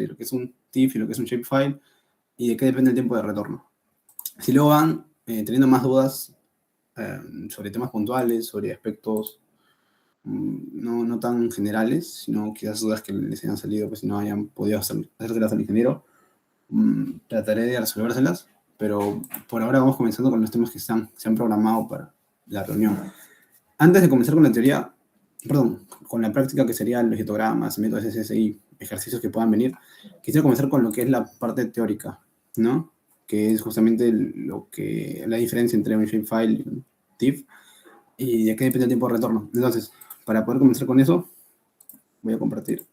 lo que es un TIFF y lo que es un shapefile, y de qué depende el tiempo de retorno. Si luego van teniendo más dudas sobre temas puntuales, sobre aspectos no tan generales, sino quizás dudas que les hayan salido, pues si no hayan podido hacérselas al ingeniero, trataré de resolvérselas, pero por ahora vamos comenzando con los temas que se han programado para la reunión. Antes de comenzar con la teoría, perdón, con la práctica que serían los hitogramas, métodos SSI, ejercicios que puedan venir, quisiera comenzar con lo que es la parte teórica, ¿no? Que es justamente la diferencia entre un shapefile y un TIFF, y de qué depende el tiempo de retorno. Entonces, para poder comenzar con eso, voy a compartir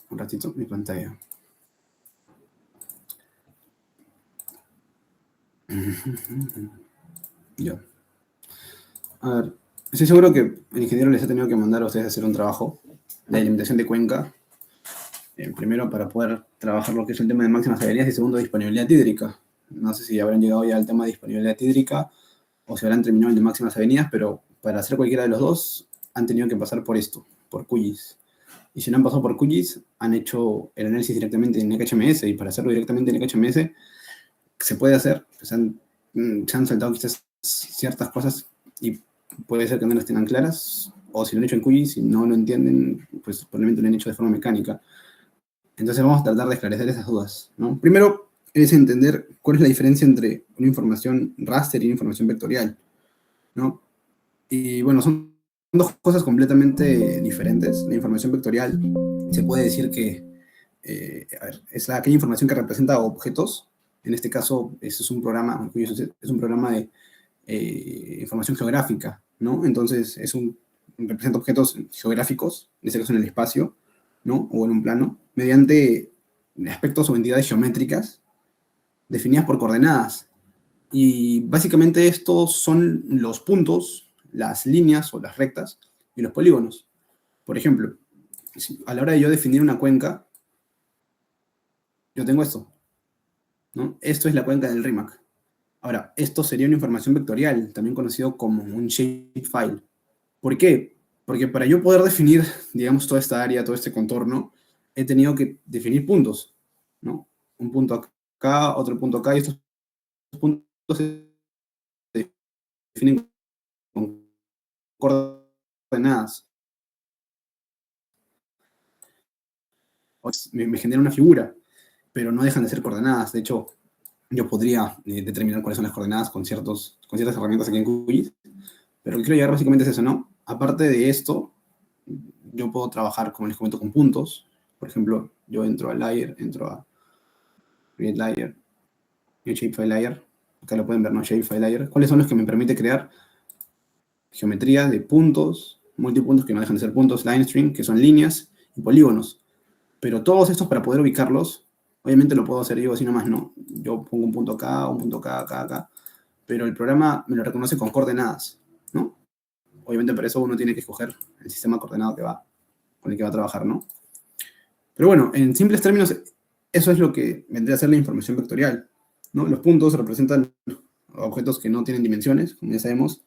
un ratito mi pantalla. Ya. A ver, estoy seguro que el ingeniero les ha tenido que mandar a ustedes a hacer un trabajo de delimitación de cuenca. Primero, para poder trabajar lo que es el tema de máximas avenidas, y segundo, disponibilidad hídrica. No sé si habrán llegado ya al tema de disponibilidad hídrica o si habrán terminado el de máximas avenidas, pero para hacer cualquiera de los dos han tenido que pasar por esto, por QGIS. Y si no han pasado por QGIS, han hecho el análisis directamente en NKHMS, y para hacerlo directamente en NKHMS se puede hacer. Se han saltado quizás ciertas cosas y puede ser que no las tengan claras, o si lo han hecho en QGIS y no lo entienden, pues probablemente lo han hecho de forma mecánica. Entonces vamos a tratar de esclarecer esas dudas, ¿no? Primero es entender cuál es la diferencia entre una información raster y una información vectorial, ¿no? Y bueno, son dos cosas completamente diferentes. La información vectorial se puede decir que es aquella información que representa objetos. En este caso, eso es un programa, es un programa de información geográfica, ¿no? Entonces, representa objetos geográficos, en este caso en el espacio, ¿no? O en un plano, mediante aspectos o entidades geométricas definidas por coordenadas. Y básicamente estos son los puntos, las líneas o las rectas y los polígonos. Por ejemplo, a la hora de yo definir una cuenca, yo tengo esto, ¿no? Esto es la cuenca del RIMAC. Ahora, esto sería una información vectorial, también conocido como un shapefile. ¿Por qué? Porque para yo poder definir, digamos, toda esta área, todo este contorno, he tenido que definir puntos, ¿no? Un punto acá, otro punto acá, y estos puntos se definen con coordenadas. Me genera una figura, pero no dejan de ser coordenadas. De hecho, yo podría determinar cuáles son las coordenadas con ciertas herramientas aquí en QGIS, pero lo que quiero llegar básicamente es eso, ¿no? Aparte de esto, yo puedo trabajar, como les comento, con puntos. Por ejemplo, yo entro a Layer, entro a Create Layer, y Shapefile Layer. Acá lo pueden ver, ¿no? Shapefile Layer. ¿Cuáles son los que me permite crear geometría de puntos, multipuntos que no dejan de ser puntos, line string, que son líneas, y polígonos? Pero todos estos, para poder ubicarlos, obviamente lo puedo hacer yo así nomás, ¿no? Yo pongo un punto acá, acá, pero el programa me lo reconoce con coordenadas, ¿no? Obviamente para eso uno tiene que escoger el sistema coordenado con el que va a trabajar, ¿no? Pero bueno, en simples términos, eso es lo que vendría a ser la información vectorial, ¿no? Los puntos representan objetos que no tienen dimensiones, como ya sabemos,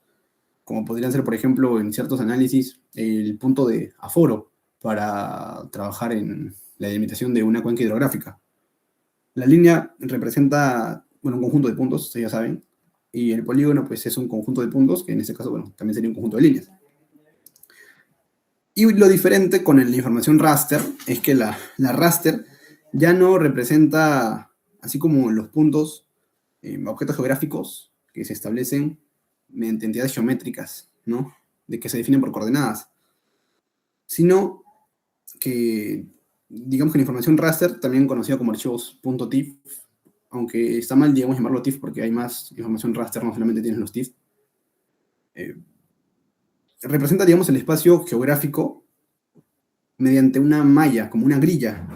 como podrían ser, por ejemplo, en ciertos análisis, el punto de aforo para trabajar en la delimitación de una cuenca hidrográfica. La línea representa, bueno, un conjunto de puntos, ustedes ya saben, y el polígono, pues, es un conjunto de puntos, que en este caso, bueno, también sería un conjunto de líneas. Y lo diferente con la información raster es que la raster ya no representa, así como los puntos, objetos geográficos que se establecen mediante entidades geométricas, ¿no? De que se definen por coordenadas, sino que, digamos que la información raster, también conocida como archivos .tif, aunque está mal, digamos, llamarlo TIFF porque hay más información raster, no solamente tienes los TIFF, representa, digamos, el espacio geográfico mediante una malla, como una grilla,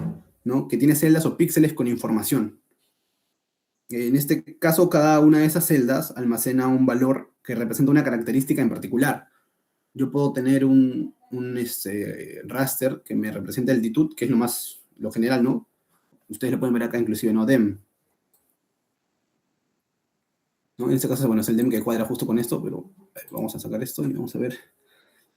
¿no? Que tiene celdas o píxeles con información. En este caso, cada una de esas celdas almacena un valor que representa una característica en particular. Yo puedo tener un raster que me representa altitud, que es lo general, ¿no? Ustedes lo pueden ver acá inclusive, ¿no? DEM. ¿No? En este caso, bueno, es el DEM que cuadra justo con esto, pero vamos a sacar esto y vamos a ver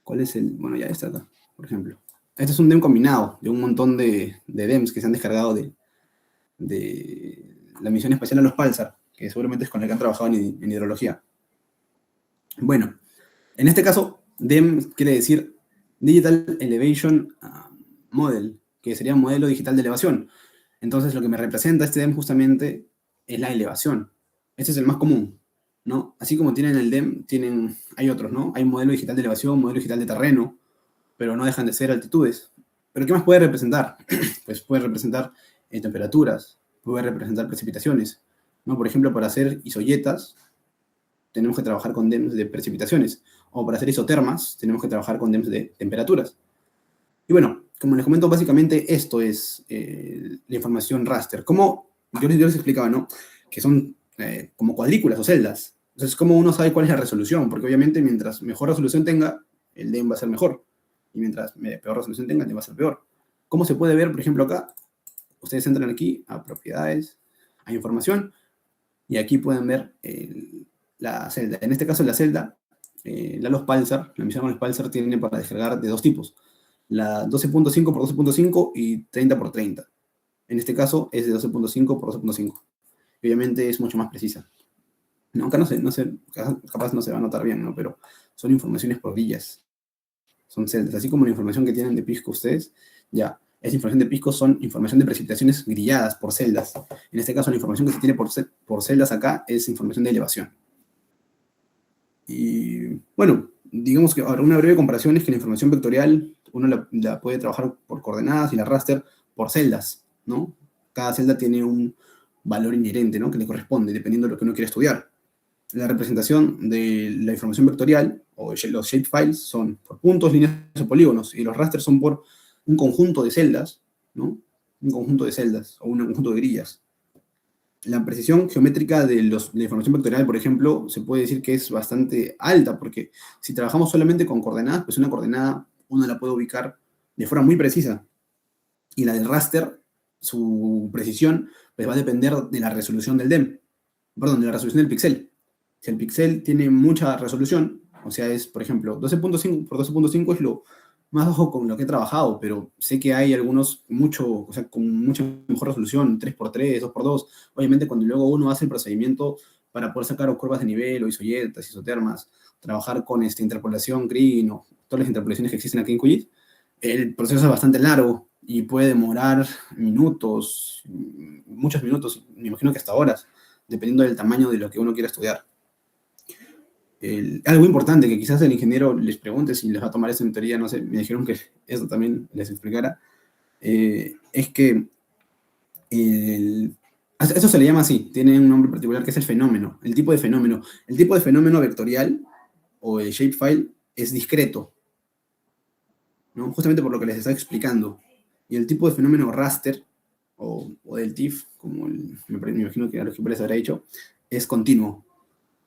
cuál es bueno, ya está acá, por ejemplo. Este es un DEM combinado de un montón de DEMs que se han descargado de la misión espacial a los Pulsar, que seguramente es con el que han trabajado en hidrología. Bueno, en este caso, DEM quiere decir Digital Elevation Model, que sería un modelo digital de elevación. Entonces, lo que me representa este DEM justamente es la elevación. Este es el más común, ¿no? Así como tienen el DEM, hay otros, ¿no? Hay un modelo digital de elevación, modelo digital de terreno, pero no dejan de ser altitudes. ¿Pero qué más puede representar? Pues puede representar temperaturas, puede representar precipitaciones, ¿no? Por ejemplo, para hacer isoyetas, tenemos que trabajar con DEMs de precipitaciones, o para hacer isotermas, tenemos que trabajar con DEMs de temperaturas. Y bueno, como les comento, básicamente esto es la información raster. Como yo les explicaba, ¿no? Que son como cuadrículas o celdas. Entonces, ¿cómo uno sabe cuál es la resolución? Porque obviamente mientras mejor resolución tenga, el DEM va a ser mejor. Y mientras peor resolución tenga, el DEM va a ser peor. ¿Cómo se puede ver, por ejemplo, acá? Ustedes entran aquí a propiedades, a información, y aquí pueden ver la celda. En este caso, la celda, la Los Pulsar, la misión Los Pulsar tiene para descargar de dos tipos. La 12.5 por 12.5 y 30 por 30. En este caso es de 12.5 por 12.5. Obviamente es mucho más precisa. No, acá capaz no se va a notar bien, ¿no? Pero son informaciones por grillas. Son celdas. Así como la información que tienen de Pisco ustedes, ya, esa información de Pisco son información de precipitaciones grilladas por celdas. En este caso, la información que se tiene por celdas acá es información de elevación. Y bueno, digamos que ahora una breve comparación es que la información vectorial uno la puede trabajar por coordenadas y la raster por celdas, ¿no? Cada celda tiene un valor inherente, ¿no? Que le corresponde, dependiendo de lo que uno quiera estudiar. La representación de la información vectorial, o los shapefiles, son por puntos, líneas o polígonos, y los rasters son por un conjunto de celdas, ¿no? Un conjunto de celdas, o un conjunto de grillas. La precisión geométrica de la información vectorial, por ejemplo, se puede decir que es bastante alta, porque si trabajamos solamente con coordenadas, pues una coordenada uno la puede ubicar de forma muy precisa. Y la del raster, su precisión, pues va a depender de la resolución del DEM, perdón, de la resolución del píxel. Si el píxel tiene mucha resolución, o sea, es, por ejemplo, 12.5 por 12.5 es lo más bajo con lo que he trabajado, pero sé que hay algunos o sea, con mucha mejor resolución, 3x3, 2x2. Obviamente, cuando luego uno hace el procedimiento para poder sacar curvas de nivel, o isoyetas, isotermas, trabajar con interpolación Green, o todas las interpolaciones que existen aquí en QGIS, el proceso es bastante largo y puede demorar minutos, muchos minutos, me imagino que hasta horas, dependiendo del tamaño de lo que uno quiera estudiar. Algo importante que quizás el ingeniero les pregunte si les va a tomar esa teoría, no sé, me dijeron que eso también les explicara, es que eso se le llama así, tiene un nombre particular que es el fenómeno, el tipo de fenómeno. El tipo de fenómeno vectorial o el shapefile es discreto, ¿no? Justamente por lo que les estaba explicando. Y el tipo de fenómeno raster o del TIFF, como me imagino que a los que les habrá dicho, es continuo,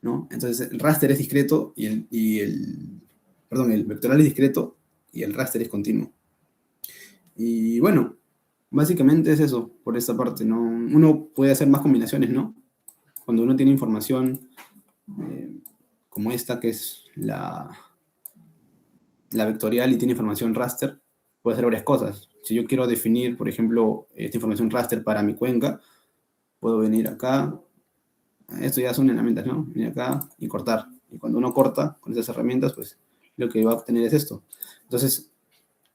¿no? Entonces el raster es discreto el vectorial es discreto y el raster es continuo. Y bueno, básicamente es eso, por esta parte, ¿no? Uno puede hacer más combinaciones, ¿no? Cuando uno tiene información como esta, que es la vectorial y tiene información raster, puede hacer varias cosas. Si yo quiero definir, por ejemplo, esta información raster para mi cuenca, puedo venir acá. Esto ya son herramientas, ¿no? Venir acá y cortar. Y cuando uno corta con esas herramientas, pues lo que va a obtener es esto. Entonces,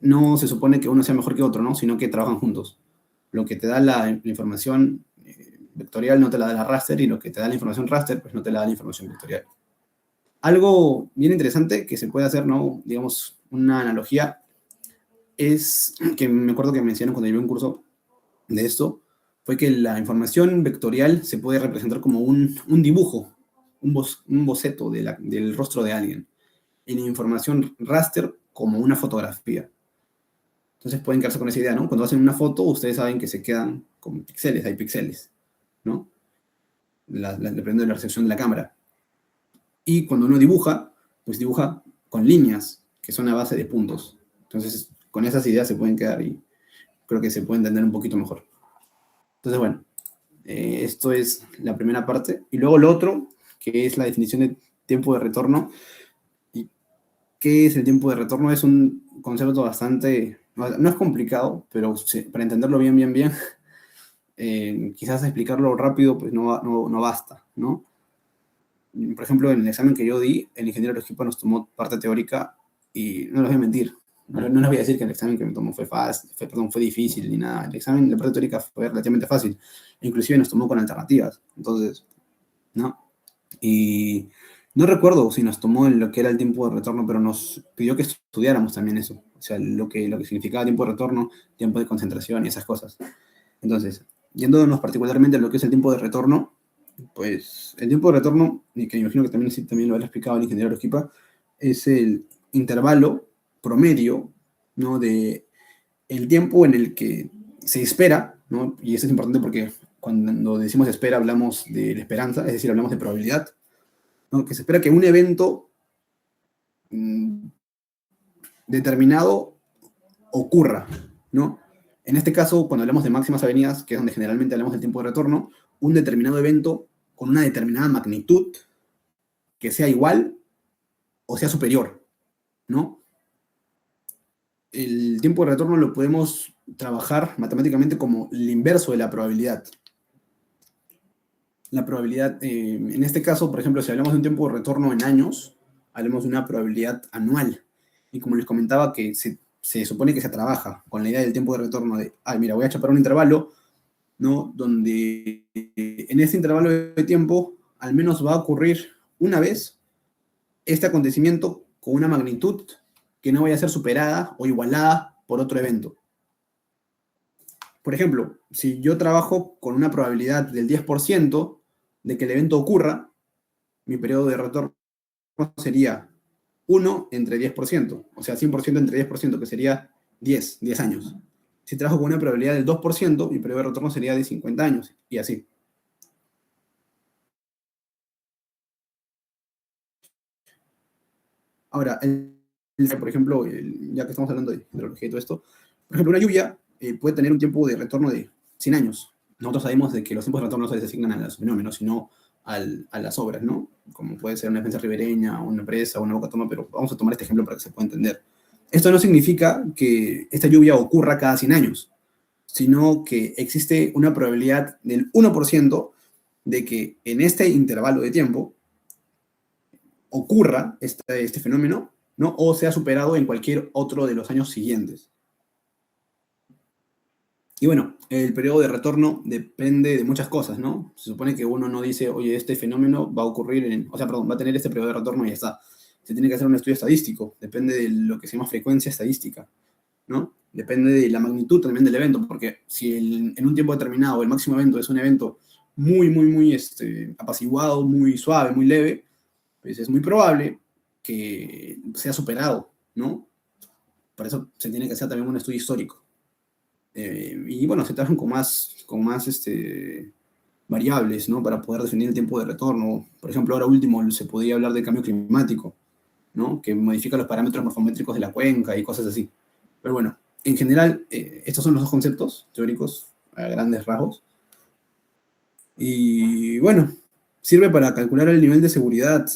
no se supone que uno sea mejor que otro, ¿no? Sino que trabajan juntos. Lo que te da la información vectorial no te la da la raster, y lo que te da la información raster, pues no te la da la información vectorial. Algo bien interesante que se puede hacer, ¿no? Digamos, una analogía, es que me acuerdo que mencionaron cuando llevé un curso de esto, fue que la información vectorial se puede representar como un dibujo, un boceto del rostro de alguien. Y la información raster como una fotografía. Entonces pueden quedarse con esa idea, ¿no? Cuando hacen una foto, ustedes saben que se quedan con píxeles, hay píxeles, ¿no? Dependiendo de la recepción de la cámara. Y cuando uno dibuja, pues dibuja con líneas, que son a base de puntos. Entonces, con esas ideas se pueden quedar y creo que se puede entender un poquito mejor. Entonces, bueno, esto es la primera parte. Y luego lo otro, que es la definición de tiempo de retorno. ¿Y qué es el tiempo de retorno? Es un concepto bastante No es complicado, pero para entenderlo bien, quizás explicarlo rápido pues no basta, ¿no? Por ejemplo, en el examen que yo di, el ingeniero de equipo nos tomó parte teórica y no les voy a mentir, no les voy a decir que el examen que me tomó fue fácil, fue difícil ni nada. El examen, la parte teórica fue relativamente fácil. Inclusive nos tomó con alternativas. Entonces, ¿no? Y no recuerdo si nos tomó en lo que era el tiempo de retorno, pero nos pidió que estudiáramos también eso. O sea, lo que significaba tiempo de retorno, tiempo de concentración y esas cosas. Entonces, yéndonos particularmente a lo que es el tiempo de retorno, pues el tiempo de retorno, y que imagino que también, sí, también lo habrá explicado el ingeniero Esquipa, es el intervalo promedio, ¿no? De el tiempo en el que se espera, ¿no? Y eso es importante porque cuando decimos espera hablamos de la esperanza, es decir, hablamos de probabilidad, ¿no? Que se espera que un evento mmm, determinado ocurra, ¿no? En este caso, cuando hablamos de máximas avenidas, que es donde generalmente hablamos del tiempo de retorno, un determinado evento con una determinada magnitud que sea igual o sea superior, ¿no? El tiempo de retorno lo podemos trabajar matemáticamente como el inverso de la probabilidad. La probabilidad, en este caso, por ejemplo, si hablamos de un tiempo de retorno en años, hablamos de una probabilidad anual. Y como les comentaba, que se supone que se trabaja con la idea del tiempo de retorno de, ay, mira, voy a chapar un intervalo, ¿no? Donde en ese intervalo de tiempo al menos va a ocurrir una vez este acontecimiento con una magnitud que no vaya a ser superada o igualada por otro evento. Por ejemplo, si yo trabajo con una probabilidad del 10% de que el evento ocurra, mi periodo de retorno sería 1 entre 10%, o sea, 100% entre 10%, que sería 10 años. Si trabajo con una probabilidad del 2%, mi periodo de retorno sería de 50 años, y así. Ahora, por ejemplo, ya que estamos hablando de hidrología y todo esto, por ejemplo, una lluvia puede tener un tiempo de retorno de 100 años. Nosotros sabemos de que los tiempos de retorno no se les asignan a los fenómenos, sino a las obras, ¿no? Como puede ser una defensa ribereña, una presa, una boca toma, pero vamos a tomar este ejemplo para que se pueda entender. Esto no significa que esta lluvia ocurra cada 100 años, sino que existe una probabilidad del 1% de que en este intervalo de tiempo ocurra este fenómeno, ¿no? O sea superado en cualquier otro de los años siguientes. Y bueno, el periodo de retorno depende de muchas cosas, ¿no? Se supone que uno no dice, oye, este fenómeno va a ocurrir va a tener este periodo de retorno y ya está. Se tiene que hacer un estudio estadístico, depende de lo que se llama frecuencia estadística, ¿no? Depende de la magnitud también del evento, porque si en un tiempo determinado el máximo evento es un evento muy apaciguado, muy suave, muy leve, pues es muy probable que sea superado, ¿no? Por eso se tiene que hacer también un estudio histórico. Y bueno, se trabajan con más variables, ¿no? Para poder definir el tiempo de retorno. Por ejemplo, ahora último se podía hablar de cambio climático, ¿no? Que modifica los parámetros morfométricos de la cuenca y cosas así. Pero bueno, en general, estos son los dos conceptos teóricos a grandes rasgos. Y bueno, sirve para calcular el nivel de seguridad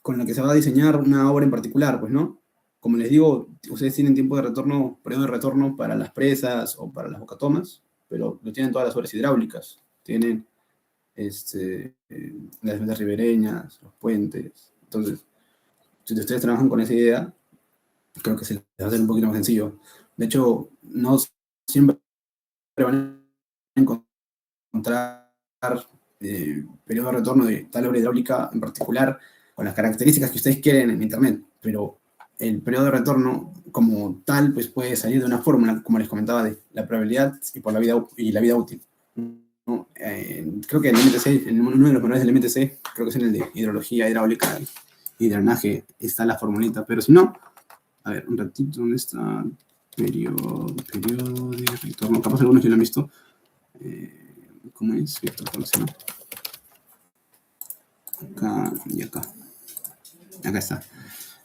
con la que se va a diseñar una obra en particular, pues, ¿no? Como les digo, ustedes tienen tiempo de retorno, periodo de retorno para las presas o para las bocatomas, pero lo tienen todas las obras hidráulicas. Tienen las defensas ribereñas, los puentes. Entonces, si ustedes trabajan con esa idea, creo que se les va a hacer un poquito más sencillo. De hecho, no siempre van a encontrar periodo de retorno de tal obra hidráulica en particular con las características que ustedes quieren en Internet, pero el periodo de retorno como tal pues puede salir de una fórmula, como les comentaba, de la probabilidad y por la vida útil, ¿no? Creo que en el MTC, en uno de los manuales del MTC, creo que es en el de hidrología hidráulica y drenaje, está la formulita, pero si no, a ver, un ratito, ¿dónde está? Periodo de retorno, capaz algunos ya lo han visto. ¿Cómo es? Acá y acá. Acá está.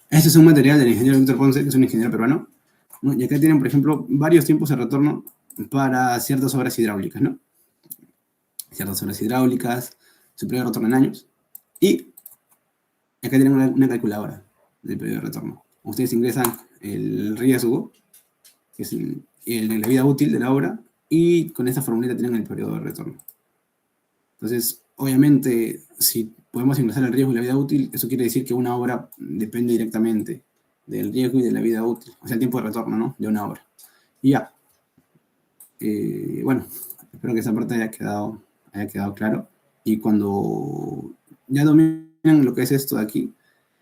Este es un material del ingeniero Víctor Ponce, que es un ingeniero peruano, ¿no? Y acá tienen, por ejemplo, varios tiempos de retorno para ciertas obras hidráulicas, ¿no? Ciertas obras hidráulicas, su periodo de retorno en años. Y acá tienen una calculadora del periodo de retorno. Ustedes ingresan el riesgo que es la vida útil de la obra, y con esta formulita tienen el periodo de retorno. Entonces, obviamente, si podemos ingresar el riesgo y la vida útil, eso quiere decir que una obra depende directamente del riesgo y de la vida útil, o sea, el tiempo de retorno, ¿no?, de una obra. Y ya, bueno, espero que esa parte haya quedado claro. Y cuando ya dominan lo que es esto de aquí,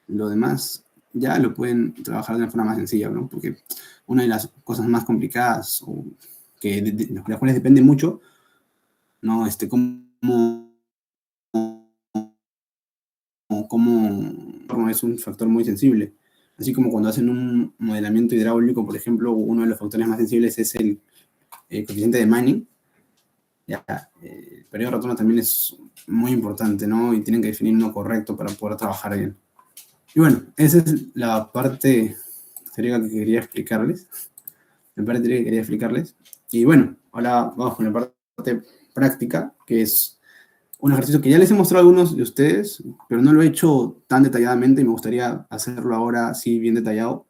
lo demás ya lo pueden trabajar de una forma más sencilla, ¿no? Porque una de las cosas más complicadas, o que de las cuales depende mucho, ¿no? Cómo es un factor muy sensible. Así como cuando hacen un modelamiento hidráulico, por ejemplo, uno de los factores más sensibles es el coeficiente de Manning. Ya, el periodo de retorno también es muy importante, ¿no? Y tienen que definir uno correcto para poder trabajar bien. Y bueno, esa es la parte teórica que quería explicarles. La parte teórica que quería explicarles. Y bueno, ahora vamos con la parte práctica, que es un ejercicio que ya les he mostrado a algunos de ustedes, pero no lo he hecho tan detalladamente y me gustaría hacerlo ahora sí bien detallado.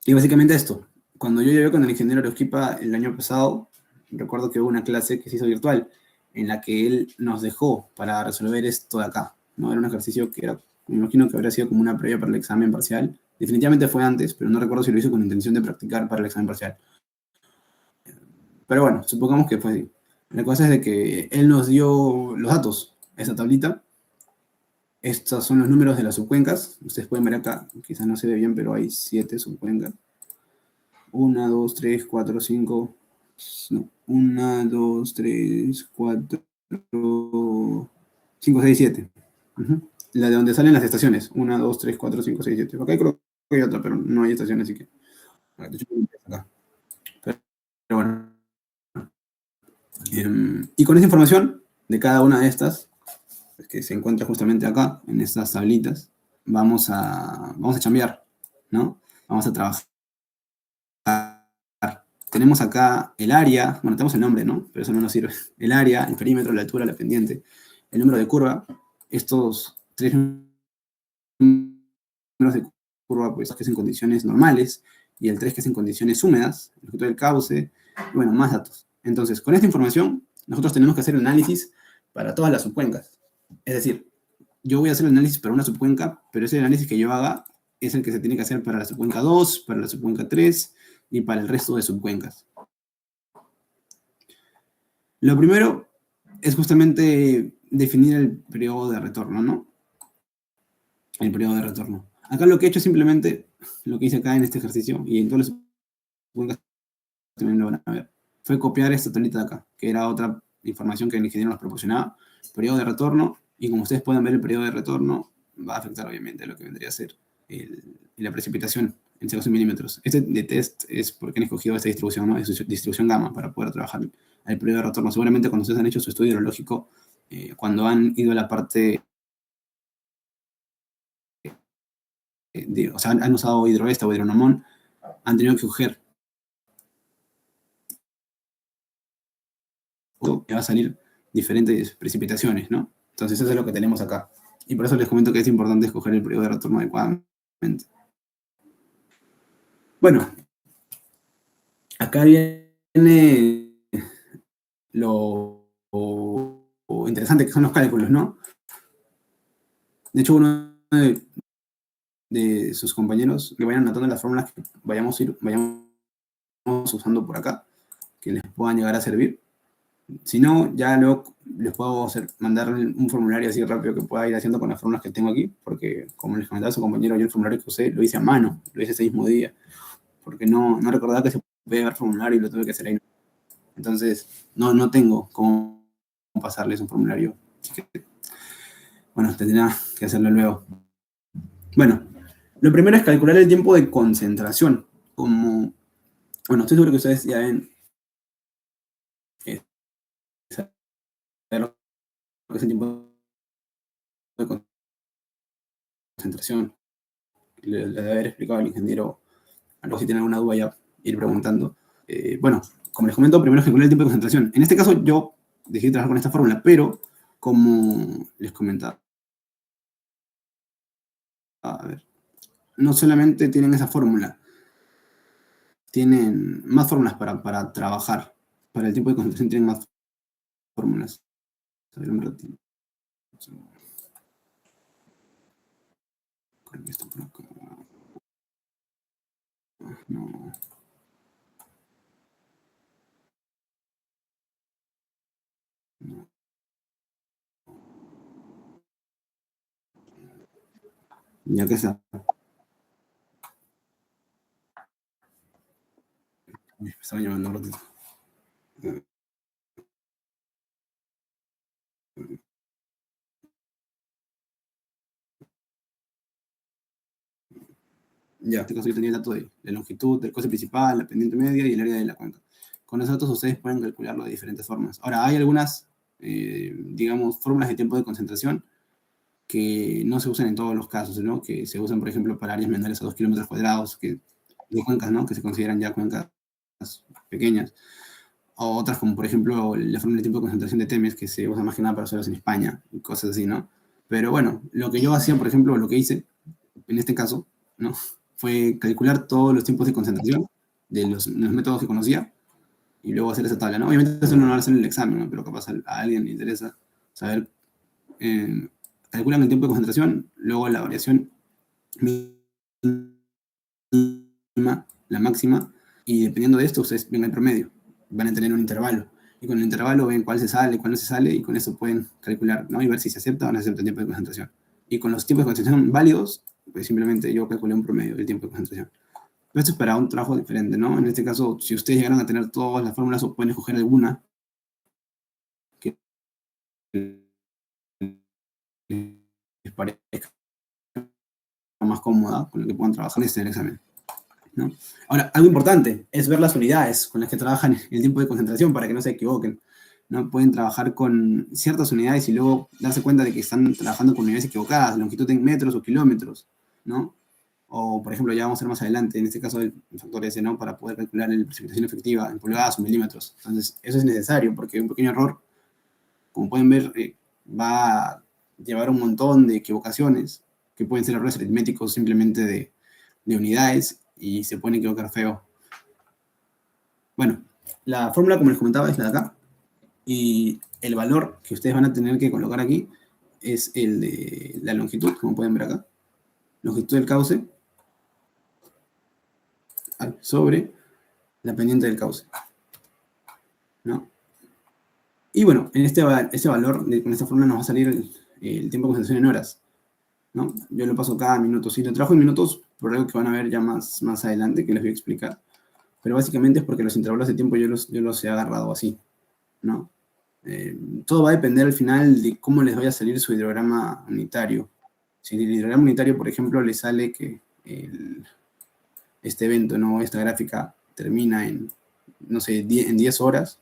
Y básicamente esto, cuando yo llegué con el ingeniero Arequipa el año pasado, recuerdo que hubo una clase que se hizo virtual, en la que él nos dejó para resolver esto de acá, ¿no? Era un ejercicio que era, me imagino que habría sido como una previa para el examen parcial. Definitivamente fue antes, pero no recuerdo si lo hizo con intención de practicar para el examen parcial. Pero bueno, supongamos que fue así. La cosa es de que él nos dio los datos, esa tablita. Estos son los números de las subcuencas. Ustedes pueden ver acá, quizás no se ve bien, pero hay 7 subcuencas. 1, 2, 3, 4, 5. No. 1, 2, 3, 4, 5, 6, 7. La de donde salen las estaciones. 1, 2, 3, 4, 5, 6, 7. Acá creo que hay otra, pero no hay estaciones, así que. Acá. Pero bueno. Y con esa información de cada una de estas, que se encuentra justamente acá, en estas tablitas, vamos a chambear, ¿no? Vamos a trabajar. Tenemos acá el área, bueno, tenemos el nombre, ¿no? Pero eso no nos sirve. El área, el perímetro, la altura, la pendiente, el número de curva. Estos 3 números de curva, pues, que es en condiciones normales, y el 3 que es en condiciones húmedas, el objeto del cauce, y bueno, más datos. Entonces, con esta información, nosotros tenemos que hacer el análisis para todas las subcuencas. Es decir, yo voy a hacer el análisis para una subcuenca, pero ese análisis que yo haga es el que se tiene que hacer para la subcuenca 2, para la subcuenca 3 y para el resto de subcuencas. Lo primero es justamente definir el periodo de retorno, ¿no? El periodo de retorno. Acá lo que he hecho es simplemente lo que hice acá en este ejercicio, y en todas las subcuencas también lo van a ver, fue copiar esta tablita de acá, que era otra información que el ingeniero nos proporcionaba, periodo de retorno, y como ustedes pueden ver, el periodo de retorno va a afectar obviamente a lo que vendría a ser la precipitación en 0,1 milímetros. Este de test es porque han escogido esta distribución, ¿no? Es distribución gamma para poder trabajar el periodo de retorno. Seguramente cuando ustedes han hecho su estudio hidrológico, cuando han ido a la parte, o sea, han usado hidroesta o hidronomón, han tenido que coger, que va a salir diferentes precipitaciones, ¿no? Entonces eso es lo que tenemos acá. Y por eso les comento que es importante escoger el periodo de retorno adecuadamente. Bueno, acá viene lo interesante que son los cálculos, ¿no? De hecho, uno de sus compañeros que vayan anotando las fórmulas que vayamos usando por acá, que les puedan llegar a servir. Si no, ya luego les puedo mandar un formulario así rápido que pueda ir haciendo con las fórmulas que tengo aquí, porque como les comentaba a su compañero, yo el formulario que usé lo hice a mano, lo hice ese mismo día, porque no recordaba que se podía ver formulario y lo tuve que hacer ahí. Entonces, no tengo cómo pasarles un formulario. Así que, bueno, tendría que hacerlo luego. Bueno, lo primero es calcular el tiempo de concentración. Bueno, estoy seguro que ustedes ya ven lo que es el tiempo de concentración. Le debe haber explicado al ingeniero. A lo que si tienen alguna duda ya ir preguntando. Bueno, como les comento, primero es calcular el tiempo de concentración. En este caso yo decidí trabajar con esta fórmula, pero como les comentaba, a ver, no solamente tienen esa fórmula. tienen más fórmulas para trabajar. Para el tiempo de concentración tienen más fórmulas. A ver, un ratito. Creo que está por acá. No. No. Ya que está. Uy, me estaba llamando un ratito. Ya, en este caso yo tenía el dato de la longitud, del cauce principal, la pendiente media y el área de la cuenca. Con esos datos ustedes pueden calcularlo de diferentes formas. Ahora, hay algunas, digamos, fórmulas de tiempo de concentración que no se usan en todos los casos, ¿no? Que se usan, por ejemplo, para áreas menores a 2 kilómetros cuadrados, de cuencas, ¿no? Que se consideran ya cuencas pequeñas. O otras como, por ejemplo, la fórmula de tiempo de concentración de Temes, que se usa más que nada para suelos en España y cosas así, ¿no? Pero bueno, lo que yo hacía, por ejemplo, lo que hice en este caso, ¿no? Fue calcular todos los tiempos de concentración de los métodos que conocía y luego hacer esa tabla, ¿no? Obviamente eso no lo van a hacer en el examen, ¿no? Pero capaz a alguien le interesa saber, eh, calculan el tiempo de concentración, luego la variación mínima, la máxima, y dependiendo de esto ustedes ven el promedio, van a tener un intervalo. Y con el intervalo ven cuál se sale, cuál no se sale, y con eso pueden calcular, ¿no? Y ver si se acepta o no se acepta el tiempo de concentración. Y con los tiempos de concentración válidos, pues simplemente yo calculé un promedio del tiempo de concentración. Pero esto es para un trabajo diferente, ¿no? En este caso, si ustedes llegaran a tener todas las fórmulas o pueden escoger alguna que les parezca más cómoda, con la que puedan trabajar en este examen, ¿no? Ahora, algo importante es ver las unidades con las que trabajan el tiempo de concentración para que no se equivoquen, ¿no? Pueden trabajar con ciertas unidades y luego darse cuenta de que están trabajando con unidades equivocadas, longitud en metros o kilómetros, ¿no? O, por ejemplo, ya vamos a ver más adelante, en este caso el factor S, ¿no? Para poder calcular la precipitación efectiva en pulgadas o milímetros. Entonces, eso es necesario porque un pequeño error, como pueden ver, va a llevar un montón de equivocaciones que pueden ser errores aritméticos simplemente de unidades y se pueden equivocar feo. Bueno, la fórmula, como les comentaba, es la de acá. Y el valor que ustedes van a tener que colocar aquí es el de la longitud, como pueden ver acá. Longitud del cauce sobre la pendiente del cauce, ¿no? Y bueno, en este valor, con esta fórmula nos va a salir el tiempo de concentración en horas, ¿no? Yo lo paso cada minuto. Si lo trabajo en minutos, por algo que van a ver ya más adelante, que les voy a explicar. Pero básicamente es porque los intervalos de tiempo yo los he agarrado así, ¿no? Todo va a depender al final de cómo les vaya a salir su hidrograma unitario. Si el hidrograma unitario, por ejemplo, le sale que este evento, ¿no? Esta gráfica termina en, no sé, en 10 horas,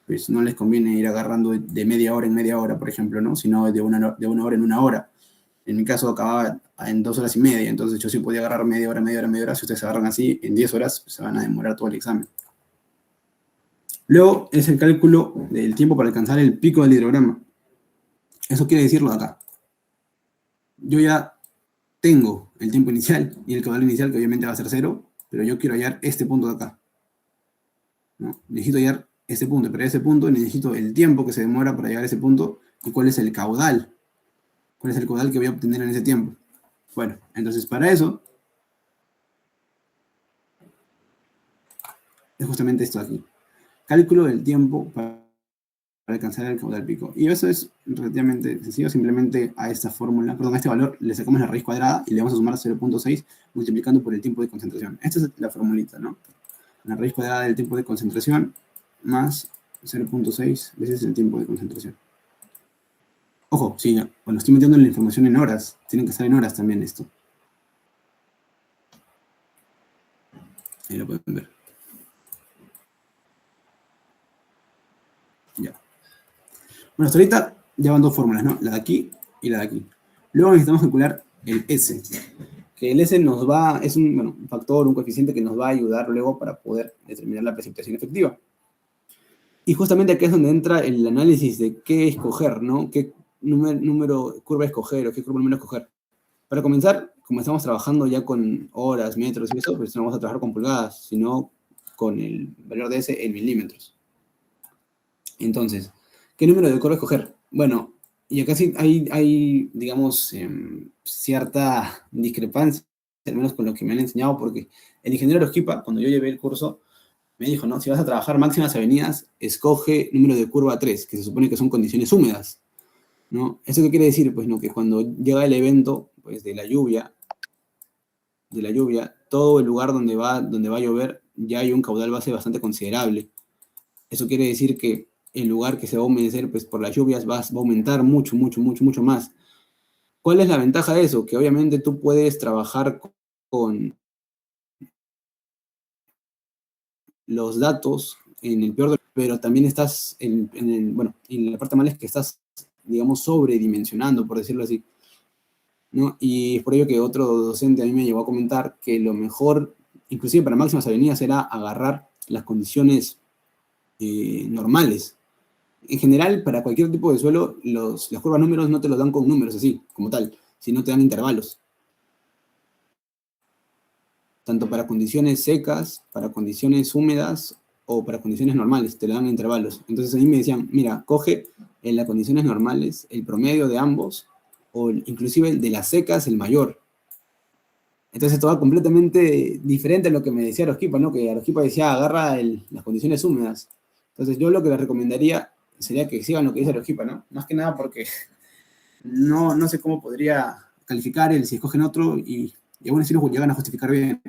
pues no les conviene ir agarrando de media hora en media hora, por ejemplo, ¿no? Sino de una hora en una hora. En mi caso acababa en 2 horas y media, entonces yo sí podía agarrar media hora, media hora, media hora. Si ustedes se agarran así, en 10 horas se van a demorar todo el examen. Luego es el cálculo del tiempo para alcanzar el pico del hidrograma. Eso quiere decirlo de acá. Yo ya tengo el tiempo inicial y el caudal inicial, que obviamente va a ser 0, pero yo quiero hallar este punto de acá, ¿no? Necesito hallar este punto, pero ese punto necesito el tiempo que se demora para llegar a ese punto y cuál es el caudal. ¿Cuál es el caudal que voy a obtener en ese tiempo? Bueno, entonces para eso es justamente esto aquí. Cálculo del tiempo para alcanzar el caudal pico. Y eso es relativamente sencillo, simplemente a esta fórmula, perdón, a este valor le sacamos la raíz cuadrada y le vamos a sumar 0.6 multiplicando por el tiempo de concentración. Esta es la formulita, ¿no? La raíz cuadrada del tiempo de concentración más 0.6 veces el tiempo de concentración. Ojo, sí, bueno, estoy metiendo la información en horas. Tienen que estar en horas también esto. Ahí lo pueden ver. Ya. Bueno, hasta ahorita ya van dos fórmulas, ¿no? La de aquí y la de aquí. Luego necesitamos calcular el S. Que el S es un factor, un coeficiente que nos va a ayudar luego para poder determinar la precipitación efectiva. Y justamente aquí es donde entra el análisis de qué escoger, ¿no? Qué curva escoger o qué curva número escoger. Para comenzar, como estamos trabajando ya con horas, metros y eso, pues no vamos a trabajar con pulgadas, sino con el valor de S en milímetros. Entonces, ¿qué número de curva escoger? Bueno, y acá sí hay digamos, cierta discrepancia, al menos con lo que me han enseñado, porque el ingeniero Arequipa, cuando yo llevé el curso, me dijo, ¿no? Si vas a trabajar máximas avenidas, escoge número de curva 3, que se supone que son condiciones húmedas, ¿no? ¿Eso qué quiere decir? Pues, ¿no? Que cuando llega el evento, pues, de la lluvia, todo el lugar donde va a llover, ya hay un caudal base bastante considerable. Eso quiere decir que el lugar que se va a humedecer, pues, por las lluvias va a aumentar mucho, mucho, mucho, mucho más. ¿Cuál es la ventaja de eso? Que obviamente tú puedes trabajar con los datos en el peor de, pero también estás bueno, y la parte mala es que estás, digamos, sobredimensionando, por decirlo así, ¿no? Y es por ello que otro docente a mí me llegó a comentar que lo mejor, inclusive para máximas avenidas, era agarrar las condiciones normales. En general, para cualquier tipo de suelo, las curvas números no te los dan con números así, como tal, sino te dan intervalos. Tanto para condiciones secas, para condiciones húmedas o para condiciones normales, te lo dan intervalos. Entonces a mí me decían, mira, coge en las condiciones normales el promedio de ambos, o inclusive el de las secas, el mayor. Entonces todo completamente diferente a lo que me decía Arequipa, ¿no? Que Arequipa decía, agarra las condiciones húmedas. Entonces yo lo que les recomendaría sería que sigan lo que dice Arequipa, ¿no? Más que nada porque no sé cómo podría calificar el si escogen otro y aún así lo llegan a justificar bien.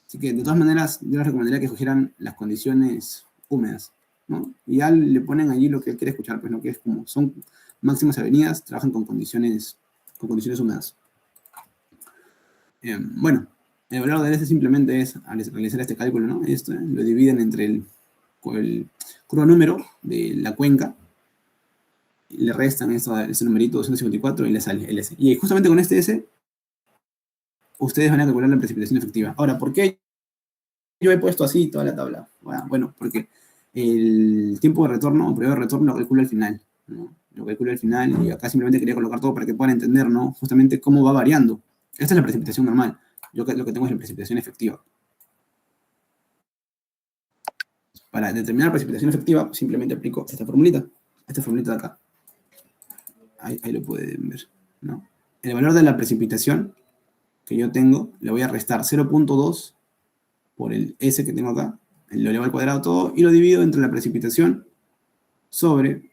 Así que, de todas maneras, yo les recomendaría que escogieran las condiciones húmedas, ¿no? Y ya le ponen allí lo que él quiere escuchar, pues, ¿no? Que es como son máximas avenidas, trabajan con condiciones húmedas. Bueno, el valor de S simplemente es, al realizar este cálculo, ¿no? Esto, lo dividen entre el curva número de la cuenca, y le restan ese numerito 254 y le sale el S. Y justamente con este S, ustedes van a calcular la precipitación efectiva. Ahora, ¿por qué yo he puesto así toda la tabla? Bueno, porque el tiempo de retorno o periodo de retorno lo calculo al final, ¿no? Lo calculo al final y acá simplemente quería colocar todo para que puedan entender, ¿no? Justamente cómo va variando. Esta es la precipitación normal. Yo lo que tengo es la precipitación efectiva. Para determinar la precipitación efectiva, simplemente aplico esta formulita de acá. Ahí lo pueden ver, ¿no? El valor de la precipitación que yo tengo, le voy a restar 0.2 por el S que tengo acá, lo elevo al cuadrado todo, y lo divido entre la precipitación sobre,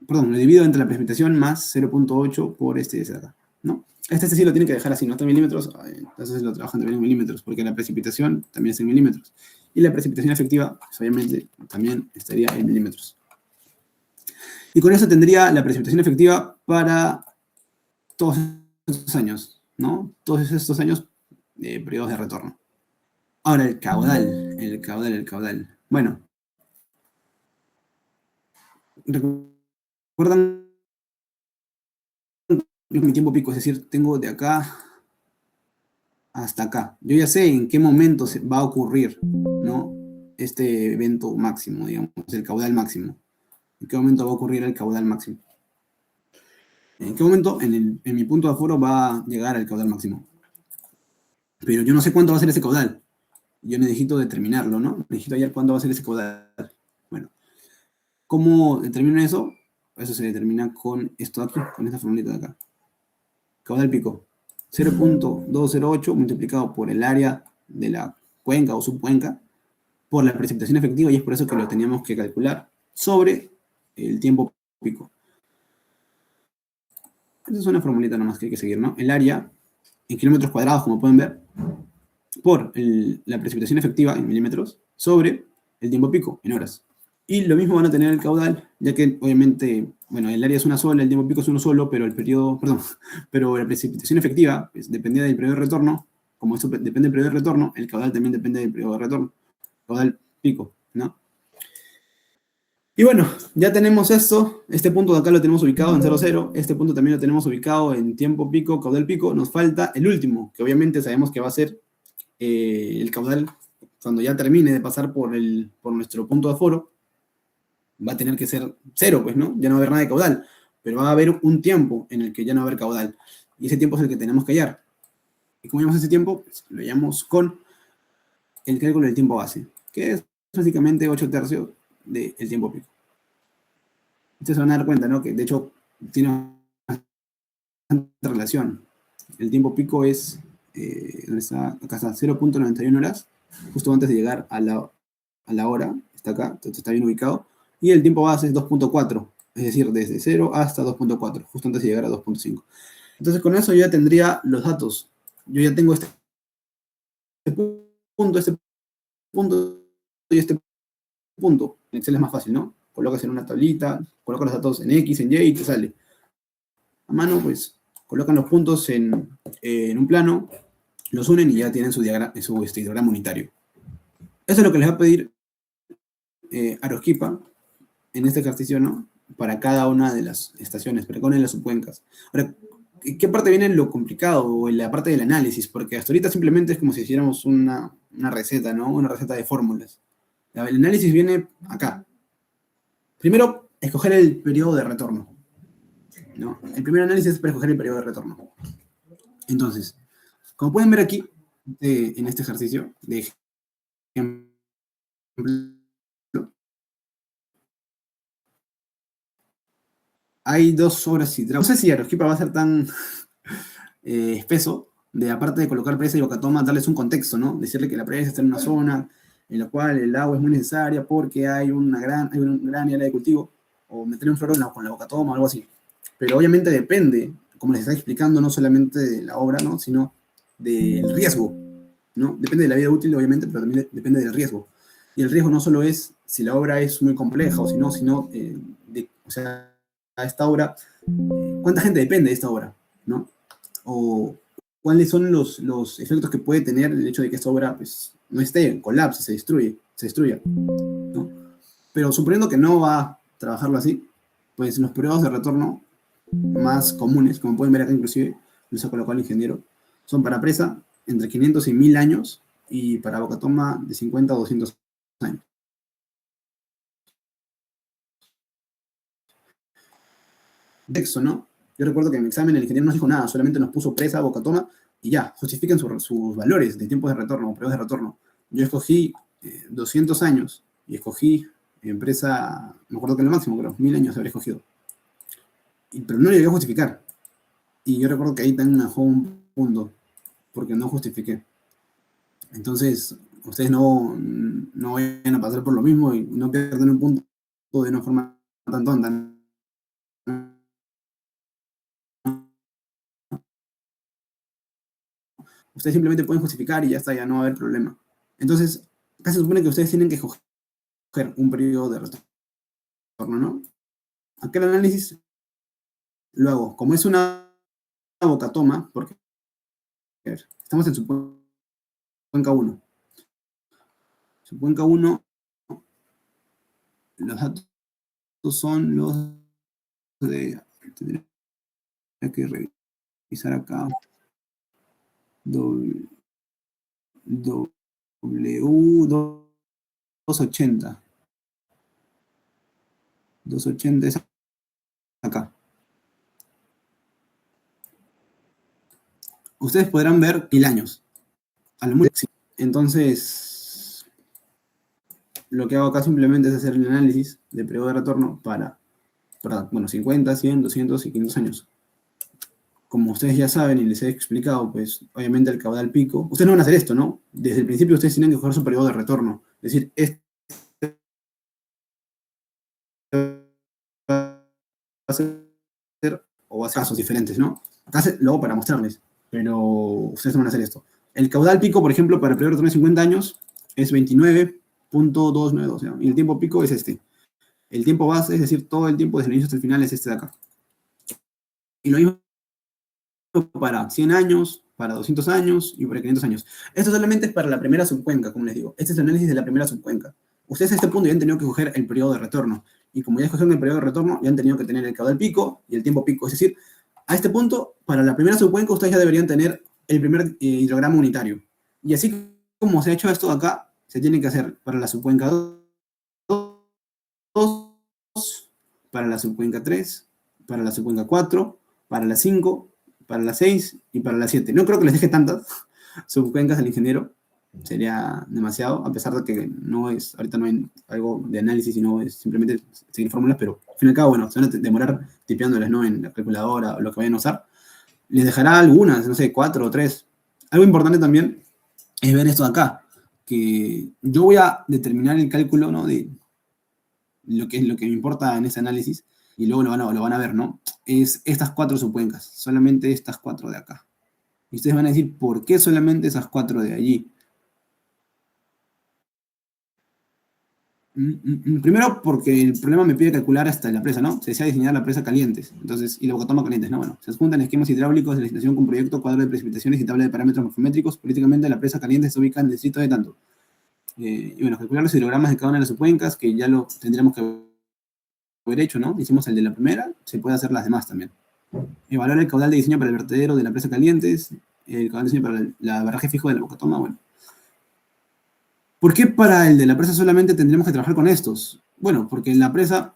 perdón, lo divido entre la precipitación más 0.8 por este S de acá, ¿no? Este sí lo tiene que dejar así, no está en milímetros, entonces lo trabajan también en milímetros, porque la precipitación también es en milímetros. Y la precipitación efectiva, pues, obviamente, también estaría en milímetros. Y con eso tendría la precipitación efectiva para todos estos años, ¿no? Todos estos años de periodos de retorno. Ahora el caudal. Bueno, recuerdan mi tiempo pico, es decir, tengo de acá hasta acá. Yo ya sé en qué momento va a ocurrir, ¿no? Este evento máximo, digamos, el caudal máximo. ¿En qué momento va a ocurrir el caudal máximo? ¿En qué momento en mi punto de aforo va a llegar al caudal máximo? Pero yo no sé cuánto va a ser ese caudal. Yo necesito determinarlo, ¿no? Necesito hallar cuándo va a ser ese caudal. Bueno, ¿cómo determino eso? Eso se determina con esto de aquí, con esta formulita de acá. Caudal pico. 0.208 multiplicado por el área de la cuenca o subcuenca por la precipitación efectiva, y es por eso que lo teníamos que calcular sobre el tiempo pico. Esa es una formulita nomás que hay que seguir, ¿no? El área en kilómetros cuadrados, como pueden ver, por la precipitación efectiva en milímetros sobre el tiempo pico en horas. Y lo mismo van a tener el caudal, ya que obviamente, bueno, el área es una sola, el tiempo pico es uno solo, pero pero la precipitación efectiva pues, dependía del periodo de retorno. Como esto depende del periodo de retorno, el caudal también depende del periodo de retorno. Caudal pico, ¿no? Y bueno, ya tenemos esto. Este punto de acá lo tenemos ubicado en 0, 0. Este punto también lo tenemos ubicado en tiempo pico, caudal pico. Nos falta el último, que obviamente sabemos que va a ser el caudal cuando ya termine de pasar por nuestro punto de aforo. Va a tener que ser 0, pues, ¿no? Ya no va a haber nada de caudal. Pero va a haber un tiempo en el que ya no va a haber caudal. Y ese tiempo es el que tenemos que hallar. ¿Y cómo llamamos ese tiempo? Pues, lo llamamos con el cálculo del tiempo base, que es básicamente 8 tercios del tiempo pico. Ustedes se van a dar cuenta, ¿no? Que de hecho tiene bastante relación. El tiempo pico es, ¿dónde está? Acá está, 0.91 horas, justo antes de llegar a la hora, está acá, entonces está bien ubicado. Y el tiempo base es 2.4, es decir, desde 0 hasta 2.4, justo antes de llegar a 2.5. Entonces con eso yo ya tendría los datos. Yo ya tengo este punto y este punto. En Excel es más fácil, ¿no? Colocas en una tablita, colocas los datos en X, en Y y te sale. A mano, pues, colocan los puntos en un plano, los unen y ya tienen su histograma unitario. Eso es lo que les va a pedir Arequipa en este ejercicio, ¿no? Para cada una de las estaciones, para cada una de las subcuencas. Ahora, ¿qué parte viene lo complicado o en la parte del análisis? Porque hasta ahorita simplemente es como si hiciéramos una receta, ¿no? Una receta de fórmulas. El análisis viene acá. Primero, escoger el periodo de retorno, ¿no? El primer análisis es para escoger el periodo de retorno. Entonces, como pueden ver aquí, en este ejercicio de ejemplo, hay dos obras hidráulicas. No sé si Arequipa va a ser tan espeso, de aparte de colocar presa y bocatoma, darles un contexto, ¿no? Decirle que la presa está en una zona en la cual el agua es muy necesaria porque hay una gran área de cultivo, o meter un floro con la bocatoma o algo así. Pero obviamente depende, como les está explicando, no solamente de la obra, ¿no? Sino del riesgo, ¿no? Depende de la vida útil, obviamente, pero también depende del riesgo. Y el riesgo no solo es si la obra es muy compleja o si no, sino, o sea, a esta obra, ¿cuánta gente depende de esta obra, ¿no? O cuáles son los efectos que puede tener el hecho de que esta obra pues, no esté, colapse, se destruya, ¿no? Pero suponiendo que no va a trabajarlo así, pues los periodos de retorno más comunes, como pueden ver acá inclusive, los ha colocado el ingeniero, son para presa entre 500 y 1000 años y para bocatoma de 50 a 200 años. Texto, ¿no? Yo recuerdo que en mi examen el ingeniero no nos dijo nada, solamente nos puso presa, bocatoma y ya, justifiquen sus valores de tiempos de retorno, periodos de retorno. Yo escogí 200 años y escogí empresa, me acuerdo que lo máximo, creo, 1000 años habré escogido. Pero no le llegué a justificar. Y yo recuerdo que ahí también me dejó un punto, porque no justifiqué. Entonces, ustedes no vayan a pasar por lo mismo y no pierdan un punto de una forma tan tonta. Ustedes simplemente pueden justificar y ya está, ya no va a haber problema. Entonces, acá se supone que ustedes tienen que escoger un periodo de retorno, ¿no? Acá el análisis lo hago. Como es una bocatoma, porque estamos en su cuenca 1. Su cuenca 1, los datos son los de... Tendría que revisar acá. W280. 280 es acá. Ustedes podrán ver 1000 años. A lo muy, sí. Entonces, lo que hago acá simplemente es hacer el análisis de periodo de retorno para 50, 100, 200 y 500 años. Como ustedes ya saben y les he explicado, pues obviamente el caudal pico, ustedes no van a hacer esto, ¿no? Desde el principio ustedes tienen que coger su periodo de retorno. Es decir, este va a ser o va a ser casos diferentes, ¿no? Acá luego para mostrarles, pero ustedes no van a hacer esto. El caudal pico, por ejemplo, para el periodo de retorno de 50 años es 29.292, ¿no? Y el tiempo pico es este. El tiempo base, es decir, todo el tiempo desde el inicio hasta el final es este de acá. Y lo mismo para 100 años, para 200 años y para 500 años. Esto solamente es para la primera subcuenca, como les digo. Este es el análisis de la primera subcuenca. Ustedes a este punto ya han tenido que coger el periodo de retorno. Y como ya escogieron el periodo de retorno, ya han tenido que tener el caudal pico y el tiempo pico. Es decir, a este punto, para la primera subcuenca, ustedes ya deberían tener el primer hidrograma unitario. Y así como se ha hecho esto acá, se tiene que hacer para la subcuenca 2, para la subcuenca 3, para la subcuenca 4, para la 5, para la 6 y para la 7. No creo que les deje tantas subcuencas al ingeniero, sería demasiado, a pesar de que no es, ahorita no hay algo de análisis, sino es simplemente seguir fórmulas, pero al fin y al cabo, bueno, se van a demorar tipeándolas, ¿no? En la calculadora o lo que vayan a usar. Les dejará algunas, no sé, 4 o 3. Algo importante también es ver esto de acá, que yo voy a determinar el cálculo, ¿no? De lo que es lo que me importa en ese análisis, y luego lo van a ver, ¿no? Es estas 4 subcuencas, solamente estas 4 de acá. Y ustedes van a decir, ¿por qué solamente esas 4 de allí? Primero, porque el problema me pide calcular hasta la presa, ¿no? Se desea diseñar la presa calientes, entonces, y luego toma calientes, ¿no? Bueno, se adjuntan esquemas hidráulicos de la licitación con proyecto, cuadro de precipitaciones y tabla de parámetros morfométricos. Políticamente, la presa caliente se ubica en el distrito de tanto. Y bueno, calcular los hidrogramas de cada una de las subcuencas, que ya lo tendríamos que haber hecho, ¿no? Hicimos el de la primera, se puede hacer las demás también. Evaluar el caudal de diseño para el vertedero de la presa calientes, el caudal de diseño para el barraje fijo de la bocatoma, bueno. ¿Por qué para el de la presa solamente tendremos que trabajar con estos? Bueno, porque en la presa,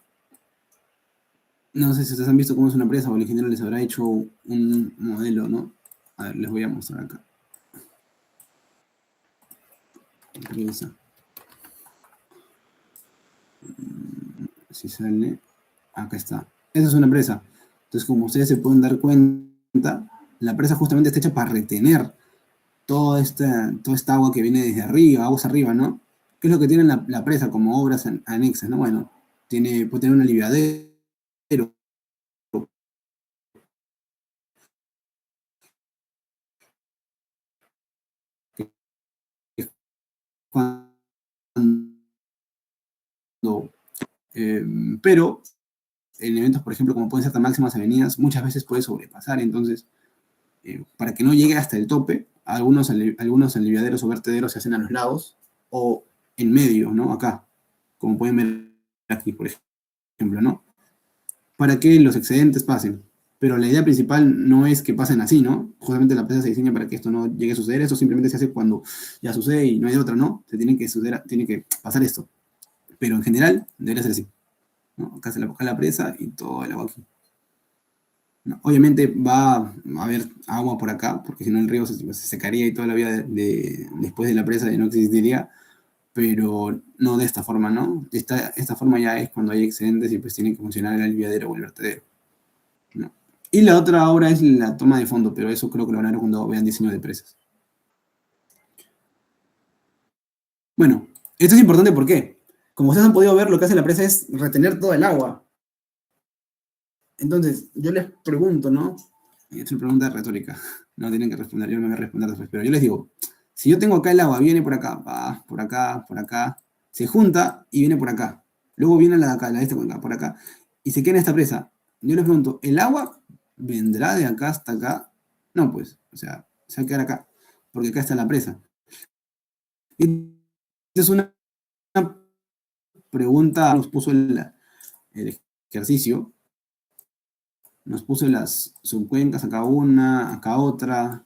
no sé si ustedes han visto cómo es una presa o el ingeniero les habrá hecho un modelo, ¿no? A ver, les voy a mostrar acá. Presa. Si sale, acá está. Esa es una presa. Entonces, como ustedes se pueden dar cuenta, la presa justamente está hecha para retener toda esta agua que viene desde arriba, aguas arriba, ¿no? ¿Qué es lo que tiene la presa como obras anexas, ¿no? Bueno, puede tener un aliviadero, que cuando, eh, pero en eventos, por ejemplo, como pueden ser tan máximas avenidas, muchas veces puede sobrepasar. Entonces, para que no llegue hasta el tope, algunos aliviaderos o vertederos se hacen a los lados o en medio, ¿no? Acá, como pueden ver aquí, por ejemplo, ¿no? Para que los excedentes pasen. Pero la idea principal no es que pasen así, ¿no? Justamente la presa se diseña para que esto no llegue a suceder. Eso simplemente se hace cuando ya sucede y no hay de otra, ¿no? Se tiene que pasar esto. Pero en general debería ser así, ¿no? Acá se le baja la presa y todo el agua aquí. No, obviamente va a haber agua por acá, porque si no el río se secaría y toda la vida después de la presa no existiría, pero no de esta forma, ¿no? Esta forma ya es cuando hay excedentes y pues tiene que funcionar el aliviadero o el vertedero, ¿no? Y la otra obra es la toma de fondo, pero eso creo que lo van a ver cuando vean diseño de presas. Bueno, esto es importante porque, como ustedes han podido ver, lo que hace la presa es retener todo el agua. Entonces, yo les pregunto, ¿no? Es una pregunta retórica, no tienen que responder, yo no me voy a responder después, pero yo les digo, si yo tengo acá el agua, viene por acá, va, por acá, se junta y viene por acá. Luego viene la de acá, la de esta por acá, y se queda en esta presa. Yo les pregunto, ¿el agua vendrá de acá hasta acá? No, pues, o sea, se va a quedar acá, porque acá está la presa. Y es una pregunta, nos puso el ejercicio, nos puso las subcuencas, acá una, acá otra,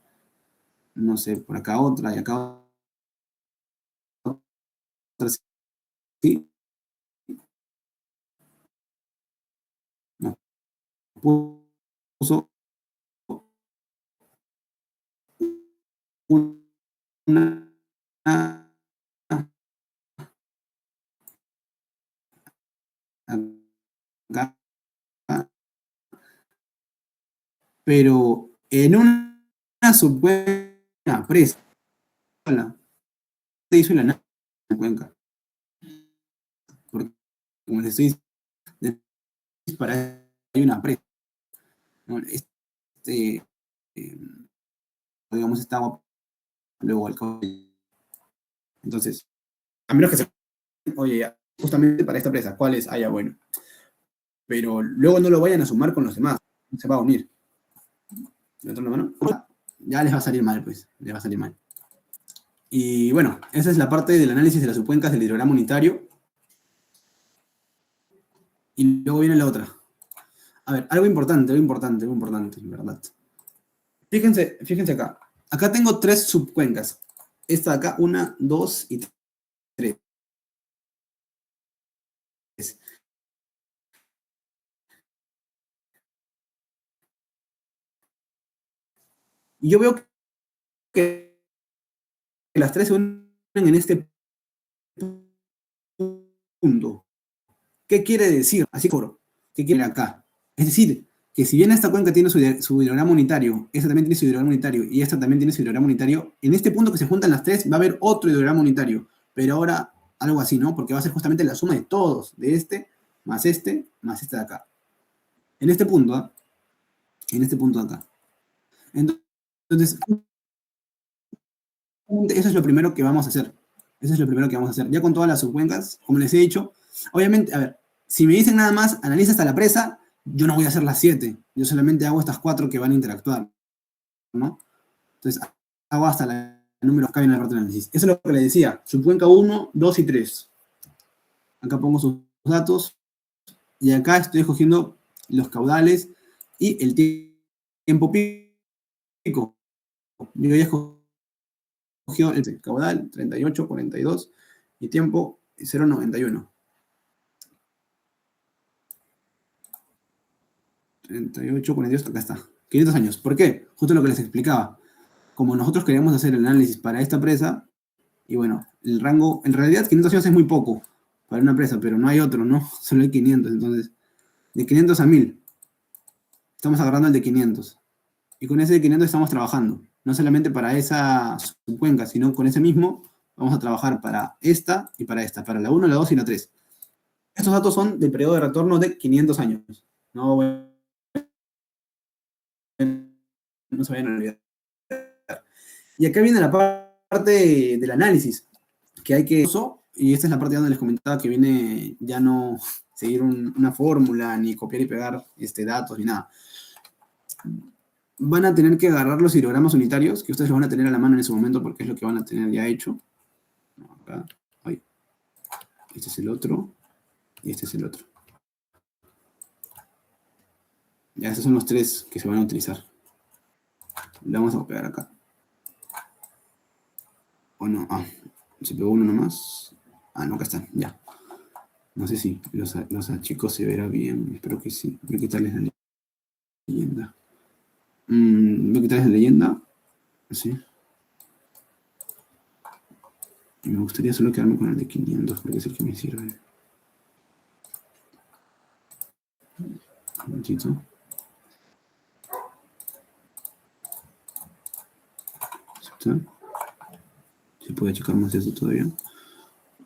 no sé, por acá otra y acá otra, sí, nos puso una acá, pero en una subcuenca presa, se hizo la cuenca, porque como les estoy diciendo, para hay una presa, ¿no? Eh, digamos, esta agua luego al cabo. Entonces, a menos que se, oye, ya, justamente para esta presa, ¿cuál es? Ah, ya, bueno. Pero luego no lo vayan a sumar con los demás, se va a unir. ¿De otra mano? Ya les va a salir mal, pues, les va a salir mal. Y bueno, esa es la parte del análisis de las subcuencas del hidrograma unitario. Y luego viene la otra. A ver, algo importante, en verdad. Fíjense acá. Acá tengo 3 subcuencas. Esta de acá, 1, 2 y 3. Y yo veo que las 3 se unen en este punto. ¿Qué quiere decir? Así cobro. ¿Qué quiere acá? Es decir, que si bien esta cuenca tiene su hidrograma unitario, esta también tiene su hidrograma unitario y esta también tiene su hidrograma unitario, en este punto que se juntan las tres va a haber otro hidrograma unitario, pero ahora algo así, ¿no? Porque va a ser justamente la suma de todos, de más este de acá. En este punto, ¿ah? En este punto de acá. Entonces, eso es lo primero que vamos a hacer. Eso es lo primero que vamos a hacer. Ya con todas las subcuencas, como les he dicho, obviamente, a ver, si me dicen nada más, analiza hasta la presa, yo no voy a hacer las 7. Yo solamente hago estas 4 que van a interactuar, ¿no? Entonces, hago hasta la número que viene en la parte de análisis. Eso es lo que les decía. Subcuenca 1, 2 y 3. Acá pongo sus datos. Y acá estoy escogiendo los caudales y el tiempo pico. Yo ya escogió el caudal 38, 42 y tiempo 0,91. 38, 42, acá está. 500 años. ¿Por qué? Justo lo que les explicaba. Como nosotros queríamos hacer el análisis para esta presa, y bueno, el rango, en realidad 500 años es muy poco para una presa, pero no hay otro, ¿no? Solo hay 500. Entonces, de 500 a 1000, estamos agarrando el de 500. Y con ese de 500 estamos trabajando. No solamente para esa subcuenca, sino con ese mismo vamos a trabajar para esta y para esta, para la 1, la 2 y la 3. Estos datos son del periodo de retorno de 500 años. No, no se vayan a olvidar. Y acá viene la parte del análisis, que hay que... Y esta es la parte donde les comentaba que viene ya no seguir una fórmula, ni copiar y pegar datos, ni nada. Van a tener que agarrar los histogramas unitarios, que ustedes los van a tener a la mano en ese momento, porque es lo que van a tener ya hecho. Acá. Ay. Este es el otro, y este es el otro. Ya, estos son los tres que se van a utilizar. Le vamos a pegar acá. ¿O no? Ah, se pegó uno nomás. Ah, no, acá está, ya. No sé si los chicos se verá bien. Espero que sí. Voy a quitarles la leyenda. Voy a quitarles la leyenda. Así. Y me gustaría solo quedarme con el de 500, porque es el que me sirve. Un momentito. Se puede checar más eso todavía.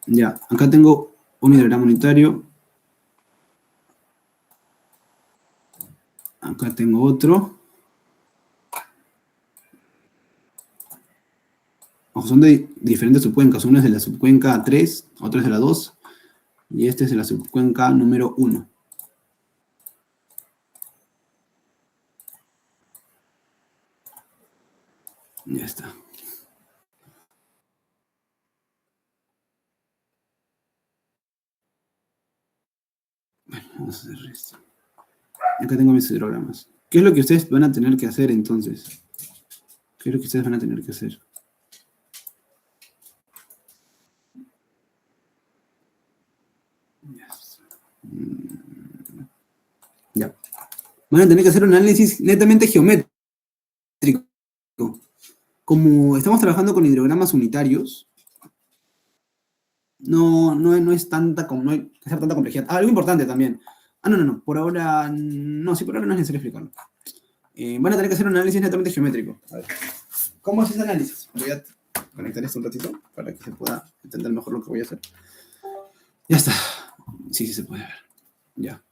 Ya, acá tengo un hidrograma unitario. Acá tengo otro. Ojo, son de diferentes subcuencas. Uno es de la subcuenca 3, otro es de la 2, y este es de la subcuenca número 1. Ya está. Bueno, vamos a hacer esto. Acá tengo mis hidrogramas. ¿Qué es lo que ustedes van a tener que hacer entonces? ¿Qué es lo que ustedes van a tener que hacer? Ya. Van a tener que hacer un análisis netamente geométrico. Como estamos trabajando con hidrogramas unitarios, no es tanta, no hay que hacer tanta complejidad. Ah, algo importante también. No, por ahora, no, sí, por ahora no es necesario explicarlo. Van a tener que hacer un análisis netamente geométrico. A ver, ¿cómo es ese análisis? Voy a conectar esto un ratito para que se pueda entender mejor lo que voy a hacer. Ya está. Sí, se puede ver. Ya.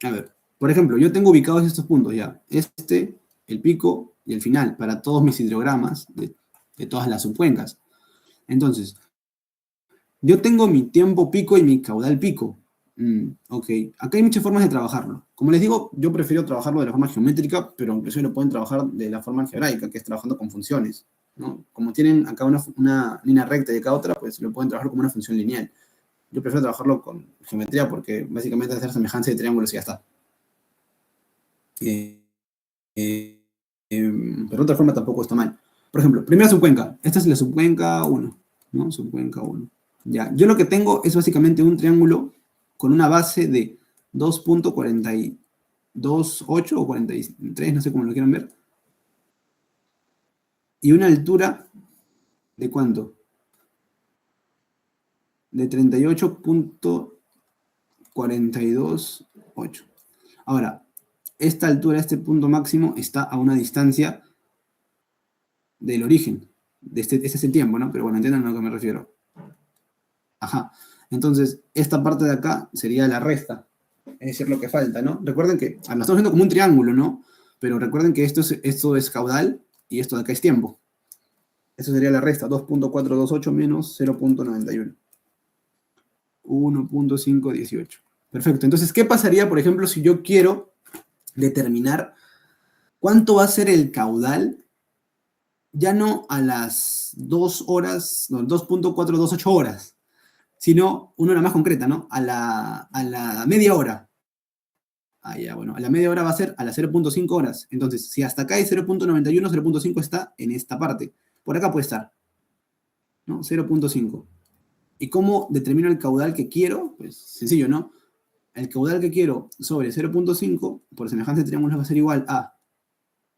A ver, por ejemplo, yo tengo ubicados estos puntos ya. El pico y el final para todos mis hidrogramas de todas las subcuencas. Entonces, yo tengo mi tiempo pico y mi caudal pico. Ok, acá hay muchas formas de trabajarlo. Como les digo, yo prefiero trabajarlo de la forma geométrica, pero incluso lo pueden trabajar de la forma algebraica, que es trabajando con funciones, ¿no? Como tienen acá una línea recta y acá otra, pues lo pueden trabajar como una función lineal. Yo prefiero trabajarlo con geometría porque básicamente es hacer semejanza de triángulos y ya está. Pero de otra forma tampoco está mal. Por ejemplo, primera subcuenca. Esta es la subcuenca 1, ¿no? Subcuenca 1. Ya, yo lo que tengo es básicamente un triángulo con una base de 2.428 o 43, no sé cómo lo quieran ver. Y una altura, ¿de cuánto? de 38.428. Ahora, esta altura, este punto máximo, está a una distancia del origen. Este es el tiempo, ¿no? Pero bueno, entiendan a lo que me refiero. Ajá. Entonces, esta parte de acá sería la resta. Es decir, lo que falta, ¿no? Recuerden que lo estamos viendo como un triángulo, ¿no? Pero recuerden que esto es caudal y esto de acá es tiempo. Eso sería la resta, 2.428 menos 0.91. 1.518. Perfecto. Entonces, ¿qué pasaría, por ejemplo, si yo quiero determinar cuánto va a ser el caudal, ya no a las 2 horas, no, 2.428 horas, sino una hora más concreta, ¿no? A la media hora. Ah, ya, bueno, a la media hora va a ser a las 0.5 horas. Entonces, si hasta acá hay 0.91, 0.5 está en esta parte. Por acá puede estar, ¿no? 0.5. ¿Y cómo determino el caudal que quiero? Pues sencillo, ¿no? El caudal que quiero sobre 0.5, por semejanza de triángulos, va a ser igual a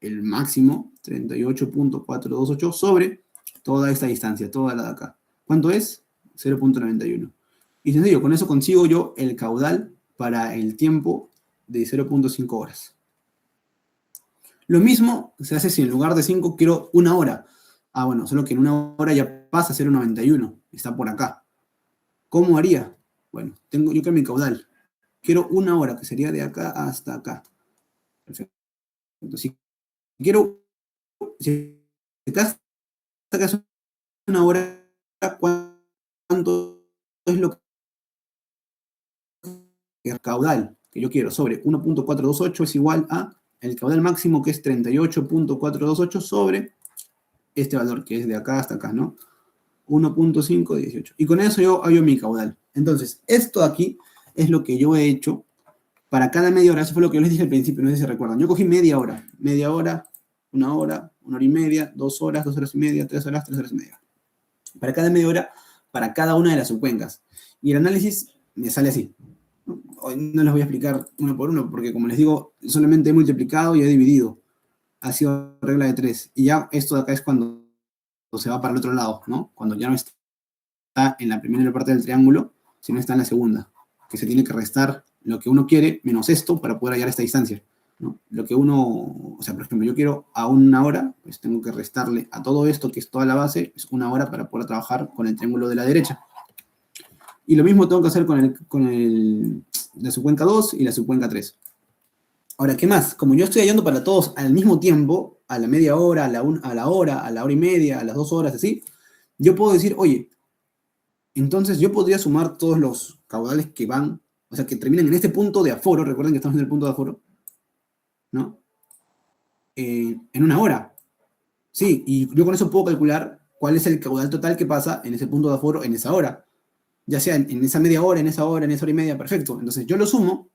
el máximo, 38.428, sobre toda esta distancia, toda la de acá. ¿Cuánto es? 0.91. Y sencillo, con eso consigo yo el caudal para el tiempo de 0.5 horas. Lo mismo se hace si en lugar de 5 quiero una hora. Ah, bueno, solo que en una hora ya pasa a 0.91, está por acá. ¿Cómo haría? Bueno, yo quiero mi caudal. Quiero una hora, que sería de acá hasta acá. Perfecto. Si quiero, si acá hasta acá es una hora, ¿cuánto es lo que el caudal que yo quiero sobre 1.428 es igual a el caudal máximo, que es 38.428 sobre este valor, que es de acá hasta acá, ¿no? 1.518. Y con eso yo hallo mi caudal. Entonces, esto de aquí es lo que yo he hecho para cada media hora. Eso fue lo que yo les dije al principio, no sé si recuerdan. Yo cogí media hora, una hora y media, 2 horas, 2 horas y media, 3 horas, 3 horas y media. Para cada media hora, para cada una de las subcuencas. Y el análisis me sale así. Hoy no les voy a explicar uno por uno, porque como les digo, solamente he multiplicado y he dividido. Ha sido regla de 3. Y ya esto de acá es cuando se va para el otro lado, ¿no? Cuando ya no está en la primera parte del triángulo, sino está en la segunda, que se tiene que restar lo que uno quiere menos esto para poder hallar esta distancia, ¿no? Lo que uno, o sea, por ejemplo, yo quiero a una hora, pues tengo que restarle a todo esto, que es toda la base, es una hora para poder trabajar con el triángulo de la derecha. Y lo mismo tengo que hacer con la subcuenca 2 y la subcuenca 3. Ahora, ¿qué más? Como yo estoy hallando para todos al mismo tiempo, a la media hora, a la hora y media, a las 2 horas, así, yo puedo decir, oye, entonces yo podría sumar todos los caudales que van, o sea, que terminan en este punto de aforo, recuerden que estamos en el punto de aforo, ¿no? En una hora. Sí, y yo con eso puedo calcular cuál es el caudal total que pasa en ese punto de aforo en esa hora. Ya sea en esa media hora, en esa hora, en esa hora y media, perfecto. Entonces yo lo sumo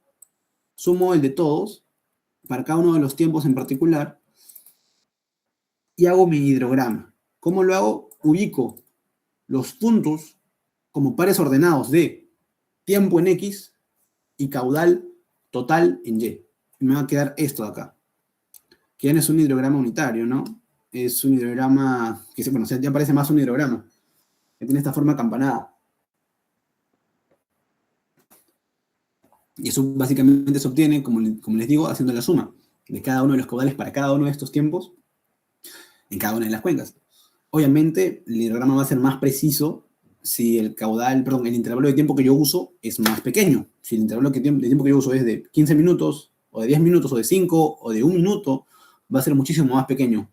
el de todos, para cada uno de los tiempos en particular, y hago mi hidrograma. ¿Cómo lo hago? Ubico los puntos como pares ordenados de tiempo en X y caudal total en Y. Y me va a quedar esto de acá, que ya no es un hidrograma unitario, ¿no? Es un hidrograma que, bueno, ya parece más un hidrograma, que tiene esta forma acampanada. Y eso básicamente se obtiene, como les digo, haciendo la suma de cada uno de los caudales para cada uno de estos tiempos en cada una de las cuencas. Obviamente, el hidrograma va a ser más preciso si el intervalo de tiempo que yo uso es más pequeño. Si el intervalo de tiempo que yo uso es de 15 minutos, o de 10 minutos, o de 5, o de 1 minuto, va a ser muchísimo más pequeño.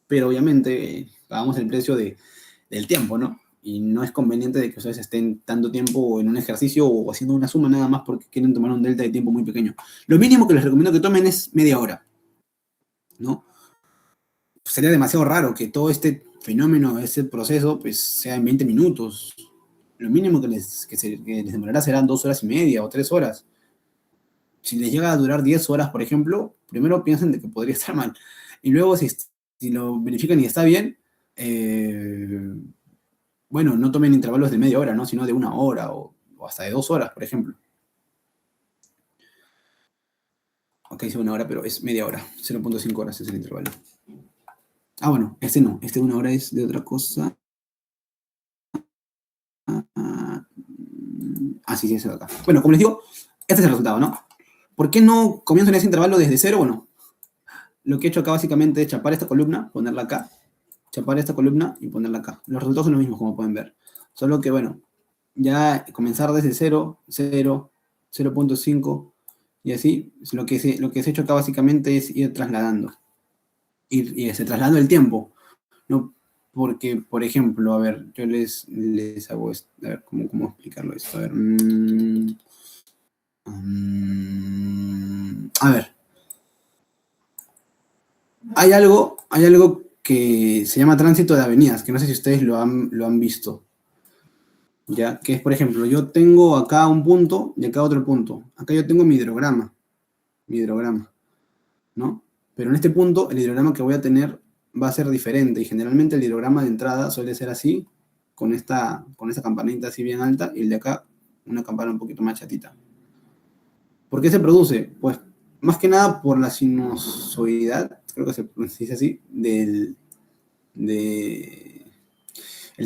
Pero obviamente pagamos el precio del tiempo, ¿no? Y no es conveniente de que ustedes estén tanto tiempo en un ejercicio o haciendo una suma nada más porque quieren tomar un delta de tiempo muy pequeño. Lo mínimo que les recomiendo que tomen es media hora, ¿no? Sería demasiado raro que todo este fenómeno, este proceso, pues sea en 20 minutos. Lo mínimo que les demorará serán 2 horas y media o 3 horas. Si les llega a durar 10 horas, por ejemplo, primero piensen de que podría estar mal. Y luego, si lo verifican y está bien, bueno, no tomen intervalos de media hora, ¿no? Sino de 1 hora o hasta de 2 horas, por ejemplo. Ok, es 1 hora, pero es media hora. 0.5 horas es el intervalo. Ah, bueno, no. Este de 1 hora es de otra cosa. X y eso de acá. Bueno, como les digo, este es el resultado, ¿no? ¿Por qué no comienzo en ese intervalo desde cero? Bueno, lo que he hecho acá básicamente es chapar esta columna, ponerla acá, chapar esta columna y ponerla acá. Los resultados son los mismos, como pueden ver. Solo que, bueno, ya comenzar desde 0, 0, 0.5 y así, lo que se ha hecho acá básicamente es ir trasladando. Y se trasladando el tiempo, ¿no? Porque, por ejemplo, a ver, yo les hago esto, a ver, ¿cómo explicarlo esto? A ver, hay algo que se llama tránsito de avenidas, que no sé si ustedes lo han visto, ¿ya? Que es, por ejemplo, yo tengo acá un punto y acá otro punto. Acá yo tengo mi hidrograma, ¿no? Pero en este punto, el hidrograma que voy a tener va a ser diferente, y generalmente el hidrograma de entrada suele ser así, con esta campanita así bien alta, y el de acá, una campana un poquito más chatita. ¿Por qué se produce? Pues, más que nada por la sinusoidad, creo que se dice así, el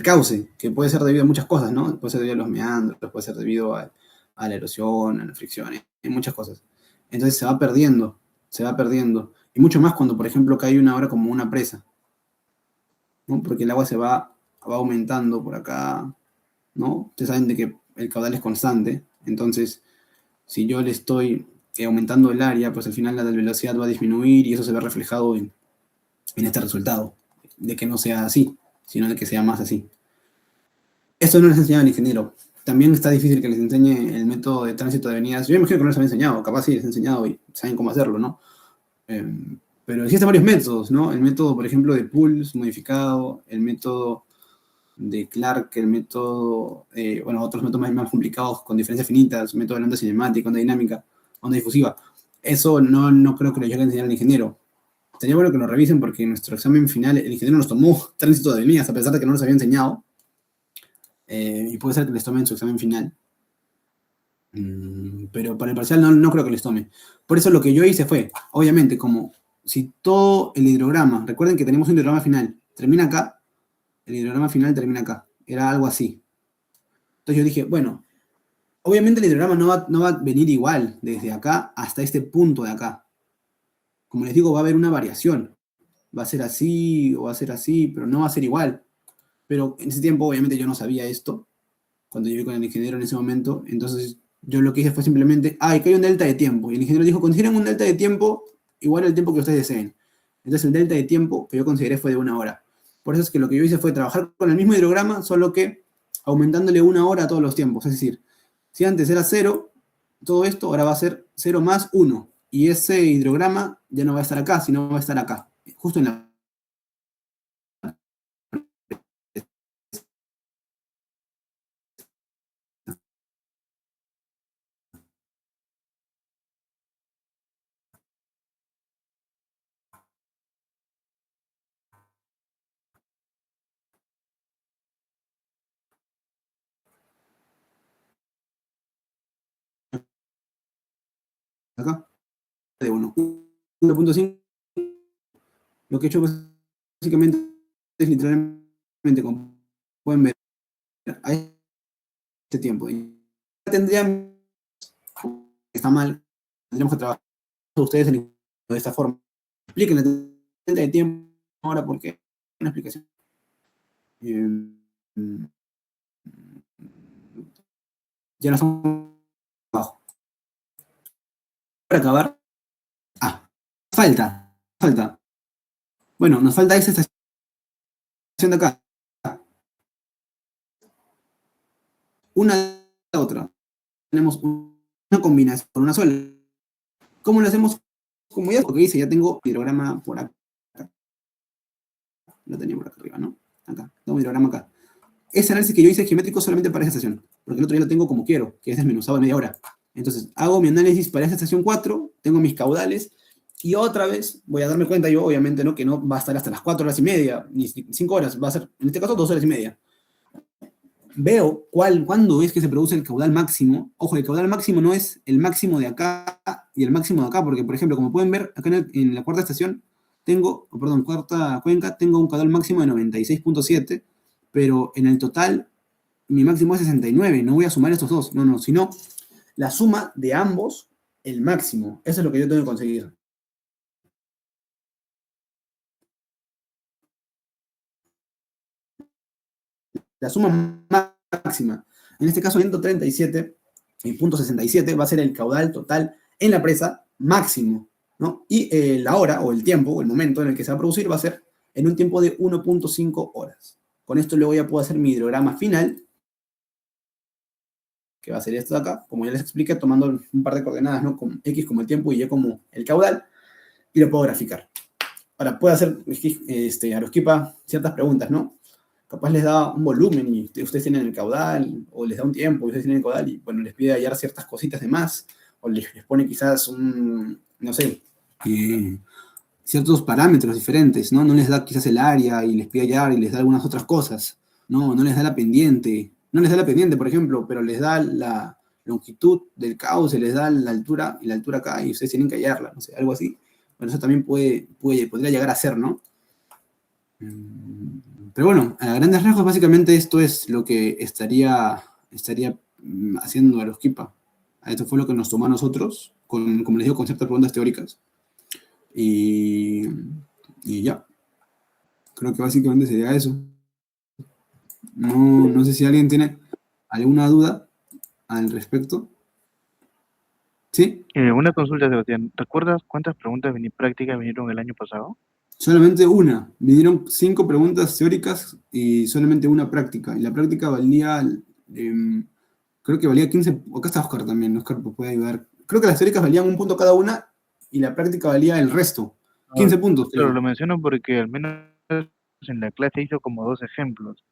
cauce, que puede ser debido a muchas cosas, ¿no? Puede ser debido a los meandros, puede ser debido a la erosión, a la fricción, hay muchas cosas. Entonces se va perdiendo. Y mucho más cuando, por ejemplo, cae una hora como una presa, ¿no? Porque el agua se va aumentando por acá, ¿no? Ustedes saben de que el caudal es constante, entonces si yo le estoy aumentando el área, pues al final la velocidad va a disminuir y eso se ve reflejado en este resultado, de que no sea así, sino de que sea más así. Esto no les enseñaba al ingeniero. También está difícil que les enseñe el método de tránsito de avenidas. Yo imagino que no les había enseñado, capaz sí les he enseñado y saben cómo hacerlo, ¿no? Pero existen varios métodos, ¿no? El método, por ejemplo, de Puls modificado, el método de Clark, el método, otros métodos más complicados con diferencias finitas, método de onda cinemática, onda dinámica, onda difusiva. Eso no creo que lo llegue a enseñar al ingeniero. Sería bueno que lo revisen porque en nuestro examen final el ingeniero nos tomó tránsito de avenidas a pesar de que no nos había enseñado. Y puede ser que les tome en su examen final. Pero para el parcial no creo que les tome. Por eso lo que yo hice fue, obviamente, como si todo el hidrograma, recuerden que tenemos un hidrograma final, termina acá, el hidrograma final termina acá. Era algo así. Entonces yo dije, bueno, obviamente el hidrograma no va a venir igual desde acá hasta este punto de acá. Como les digo, va a haber una variación. Va a ser así o va a ser así, pero no va a ser igual. Pero en ese tiempo, obviamente, yo no sabía esto, cuando llegué con el ingeniero en ese momento. Entonces, yo lo que hice fue simplemente, que hay un delta de tiempo. Y el ingeniero dijo, consideren un delta de tiempo igual al tiempo que ustedes deseen. Entonces, el delta de tiempo que yo consideré fue de 1 hora. Por eso es que lo que yo hice fue trabajar con el mismo hidrograma, solo que aumentándole 1 hora a todos los tiempos. Es decir, si antes era 0, todo esto ahora va a ser 0 más 1. Y ese hidrograma ya no va a estar acá, sino va a estar acá. Justo en la... acá, de 1. 1.5. Lo que he hecho básicamente es literalmente, como pueden ver, a este tiempo. Y tendrían, está mal, tendríamos que trabajar ustedes de esta forma. Expliquen la tenta de tiempo ahora porque una explicación. Ya no son abajo. Para acabar. Falta. Bueno, nos falta esta estación de acá. Una de la otra. Tenemos una combinación por una sola. ¿Cómo lo hacemos? Como ya lo que hice, ya tengo el hidrograma por acá. Lo tenía por acá arriba, ¿no? Acá, tengo mi hidrograma acá. Ese análisis que yo hice es geométrico solamente para esa estación, porque el otro ya lo tengo como quiero, que es desmenuzado en media hora. Entonces, hago mi análisis para esa estación 4, tengo mis caudales, y otra vez voy a darme cuenta yo, obviamente, ¿no? Que no va a estar hasta las 4 horas y media, ni 5 horas, va a ser, en este caso, 2 horas y media. Veo cuándo es que se produce el caudal máximo. Ojo, el caudal máximo no es el máximo de acá y el máximo de acá, porque, por ejemplo, como pueden ver, acá en la cuarta estación cuarta cuenca, tengo un caudal máximo de 96.7, pero en el total mi máximo es 69, no voy a sumar estos dos, no, sino la suma de ambos, el máximo. Eso es lo que yo tengo que conseguir. La suma máxima. En este caso, 137.67 va a ser el caudal total en la presa máximo, ¿no? Y la hora o el tiempo o el momento en el que se va a producir va a ser en un tiempo de 1.5 horas. Con esto luego ya puedo hacer mi hidrograma final, que va a ser esto de acá, como ya les expliqué, tomando un par de coordenadas, ¿no? Con X como el tiempo y Y como el caudal, y lo puedo graficar. Ahora, puedo hacer a Arequipa ciertas preguntas, ¿no? Capaz les da un volumen y ustedes tienen el caudal, o les da un tiempo y ustedes tienen el caudal, y bueno, les pide hallar ciertas cositas de más, o les pone quizás no sé, ciertos parámetros diferentes, ¿no? No les da quizás el área y les pide hallar y les da algunas otras cosas, no les da la pendiente, no les da la pendiente, por ejemplo, pero les da la longitud del cauce, les da la altura y la altura acá y ustedes tienen que hallarla, no sé, algo así. Bueno, eso también podría llegar a ser, ¿no? Pero bueno, a grandes rasgos, básicamente esto es lo que estaría haciendo Arequipa. Esto fue lo que nos tomó a nosotros, como les digo, con ciertas preguntas teóricas. Y ya, creo que básicamente sería eso. No sé si alguien tiene alguna duda al respecto. ¿Sí? Una consulta, Sebastián. ¿Recuerdas cuántas preguntas prácticas vinieron el año pasado? Solamente una. Me dieron 5 preguntas teóricas y solamente una práctica. Y la práctica valía, creo que valía 15. Acá está Oscar también, Oscar puede ayudar. Creo que las teóricas valían un punto cada una y la práctica valía el resto. Ah, 15 puntos, claro, creo. lo menciono porque al menos en la clase hizo como dos ejemplos.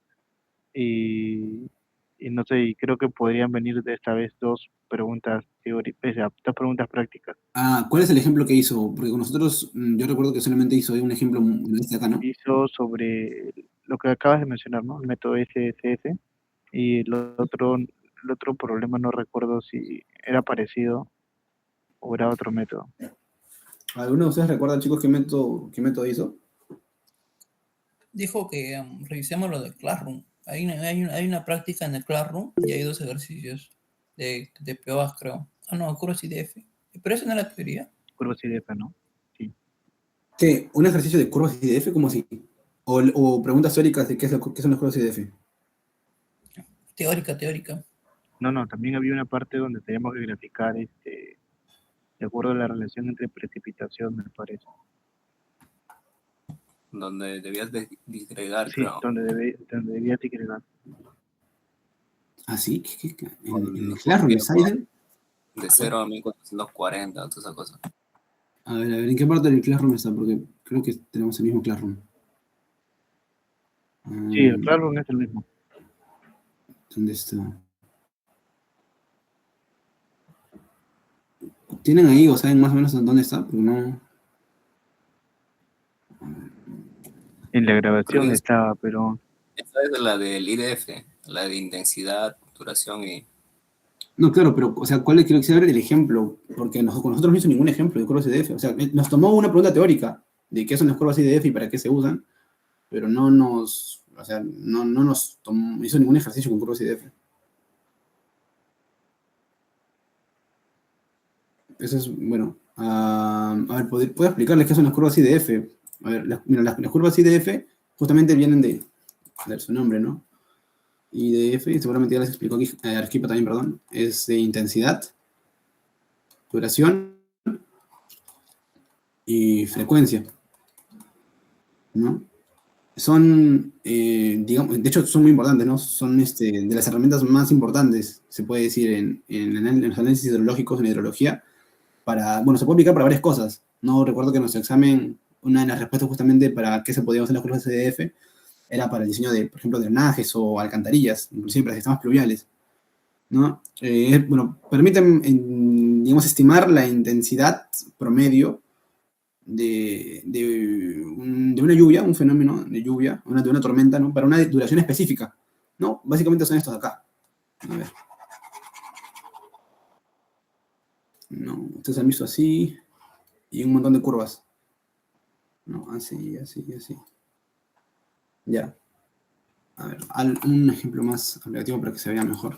Y, y no sé, y creo que podrían venir de esta vez dos preguntas teóricas, dos preguntas prácticas. Ah, ¿cuál es el ejemplo que hizo? Porque con nosotros, yo recuerdo que solamente hizo un ejemplo de este acá, ¿no? Hizo sobre lo que acabas de mencionar, ¿no? El método SSS. Y el otro problema no recuerdo si era parecido o era otro método. ¿Alguno de ustedes recuerdan, chicos, qué método hizo? Dijo que revisemos lo de Classroom. Hay una práctica en el Classroom y hay dos ejercicios de POAS, creo. Ah, no, Cursos IDF. Pero eso no era teoría. Curvas IDF, ¿no? Sí. ¿Qué? ¿Un ejercicio de curvas IDF? ¿Cómo así? O preguntas teóricas de qué son las curvas IDF. Teórica, teórica. No, también había una parte donde teníamos que graficar, de acuerdo a la relación entre precipitación, me parece. Donde debías disgregar, Sí, creo, donde debía etiquetar. ¿Ah, sí? ¿En el con un Classroom está, tiempo dicen? de 0 a 1440, toda esa cosa. A ver, ¿en qué parte del Classroom está? Porque creo que tenemos el mismo Classroom. Sí, el Mm, Classroom es el mismo. ¿Dónde está? ¿Tienen ahí o saben más o menos dónde está? Porque no. En la Creo grabación que estaba, pero esta es la del IDF, la de intensidad, duración y... No, claro, pero, o sea, ¿cuál quiero saber el ejemplo? Porque con nosotros no hizo ningún ejemplo de curvas IDF. O sea, nos tomó una pregunta teórica de qué son las curvas IDF y para qué se usan, pero o sea, no nos hizo ningún ejercicio con curvas IDF. Eso es, bueno, a ver, ¿puedo explicarles qué son las curvas IDF? A ver, mira, las curvas IDF justamente vienen a ver su nombre, ¿no? IDF, y seguramente ya les explicó aquí, Arequipa también, perdón, es de intensidad, duración y frecuencia, ¿no? Son, digamos, de hecho son muy importantes, ¿no? Son de las herramientas más importantes, se puede decir, en los análisis hidrológicos, en hidrología, bueno, se puede aplicar para varias cosas. No recuerdo que en nuestro examen, una de las respuestas justamente para qué se podían usar las curvas CDF era para el diseño de, por ejemplo, drenajes o alcantarillas, inclusive para sistemas pluviales, ¿no? Bueno, permiten, digamos, estimar la intensidad promedio de una lluvia, un fenómeno de lluvia, de una tormenta, ¿no? Para una duración específica, ¿no? Básicamente son estos de acá. A ver. No, ustedes han visto así y un montón de curvas. No, así, así, así. Ya. A ver, un ejemplo más aplicativo para que se vea mejor.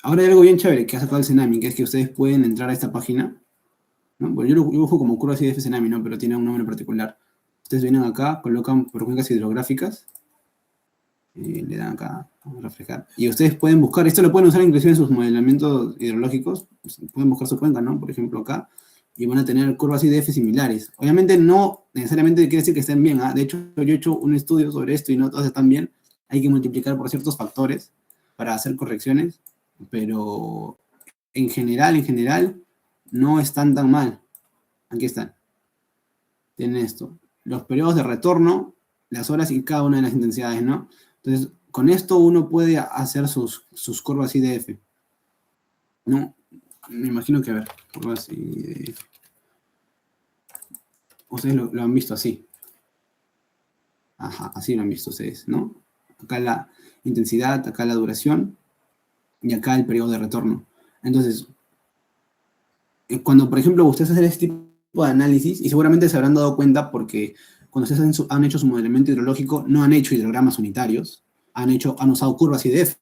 Ahora hay algo bien chévere que ha sacado el Cenami, que es que ustedes pueden entrar a esta página, ¿no? Bueno, yo lo dibujo como curvas IDF Cenami, ¿no? Pero tiene un nombre particular. Ustedes vienen acá, colocan por cuencas hidrográficas, le dan acá, vamos a reflejar. Y ustedes pueden buscar, esto lo pueden usar inclusive en sus modelamientos hidrológicos, pues, pueden buscar su cuenca, ¿no? Por ejemplo, acá, y van a tener curvas IDF similares. Obviamente no necesariamente quiere decir que estén bien, ¿ah? De hecho, yo he hecho un estudio sobre esto y no todas están bien. Hay que multiplicar por ciertos factores para hacer correcciones, pero en general, no están tan mal. Aquí están. Tienen esto. Los periodos de retorno, las horas y cada una de las intensidades, ¿no? Entonces, con esto uno puede hacer sus curvas IDF. ¿No? Me imagino que, a ver, curvas IDF. Ustedes lo han visto así. Ajá, así lo han visto ustedes, ¿no? Acá la intensidad, acá la duración y acá el periodo de retorno. Entonces, cuando, por ejemplo, ustedes hacen este tipo de análisis, y seguramente se habrán dado cuenta porque cuando ustedes han hecho su modelamiento hidrológico, no han hecho hidrogramas unitarios, han usado curvas IDF.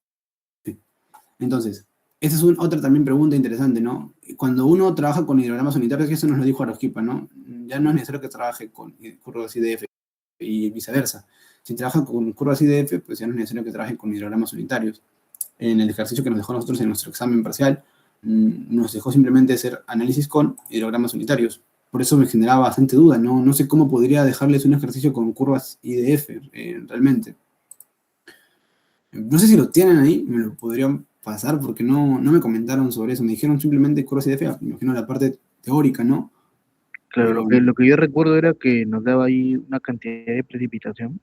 Entonces, esa es otra también pregunta interesante, ¿no? Cuando uno trabaja con hidrogramas unitarios, que eso nos lo dijo Aroquipa, ¿no? Ya no es necesario que trabaje con curvas IDF y viceversa. Si trabaja con curvas IDF, pues ya no es necesario que trabaje con hidrogramas unitarios. En el ejercicio que nos dejó a nosotros en nuestro examen parcial, nos dejó simplemente hacer análisis con hidrogramas unitarios. Por eso me generaba bastante duda, ¿no? No sé cómo podría dejarles un ejercicio con curvas IDF, realmente. No sé si lo tienen ahí, me lo podrían pasar porque no me comentaron sobre eso. Me dijeron simplemente curvas IDF, me imagino la parte teórica, ¿no? Claro, Pero, lo que yo recuerdo era que nos daba ahí una cantidad de precipitación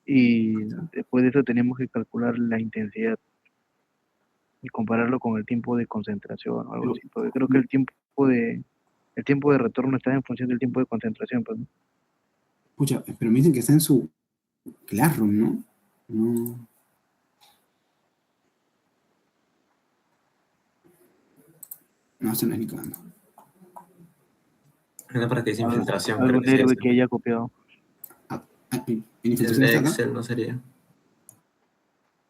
y después de eso teníamos que calcular la intensidad y compararlo con el tiempo de concentración o algo así, porque creo que el tiempo de retorno está en función del tiempo de concentración, pues, ¿no? escucha, pero me dicen que está en su Classroom, ¿no? No. No, se no es ni cagando. Era para que es infiltración, creo Algún que sí. héroe que haya copiado. ¿En El infiltración de está acá? Excel no sería.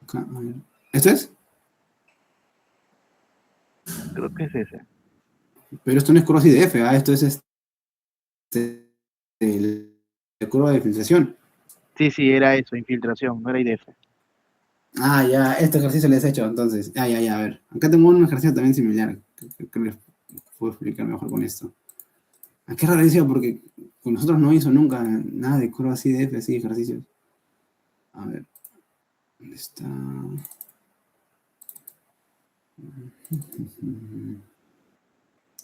Acá, a ver. ¿Esto es? Creo que es ese. Pero esto no es curva IDF, ¿ah? Esto es la curva de filtración. Sí, era eso, infiltración, no era IDF. Ah, ya, este ejercicio lo has hecho, entonces. Ya, a ver. Acá tengo un ejercicio también similar. Que les puedo explicar mejor con esto. Ah, qué raro decía, porque con nosotros no hizo nunca nada de curvas IDF, así, ejercicios. A ver. ¿Dónde está?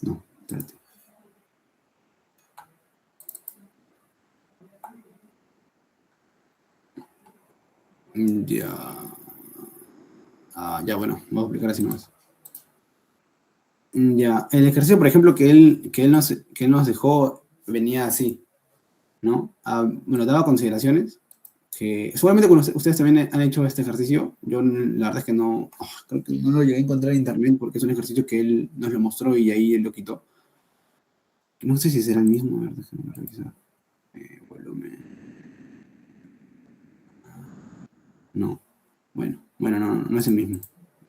No, espérate. Ya. Ya, bueno, vamos a explicar así nomás. Ya, el ejercicio, por ejemplo, que él nos dejó venía así, ¿no? Bueno, daba consideraciones que seguramente ustedes también han hecho este ejercicio. Yo la verdad es que no, creo que no lo llegué a encontrar en internet porque es un ejercicio que él nos lo mostró y ahí él lo quitó. No sé si será el mismo, a ver, déjenme revisar. Volumen. No. Bueno, no es el mismo.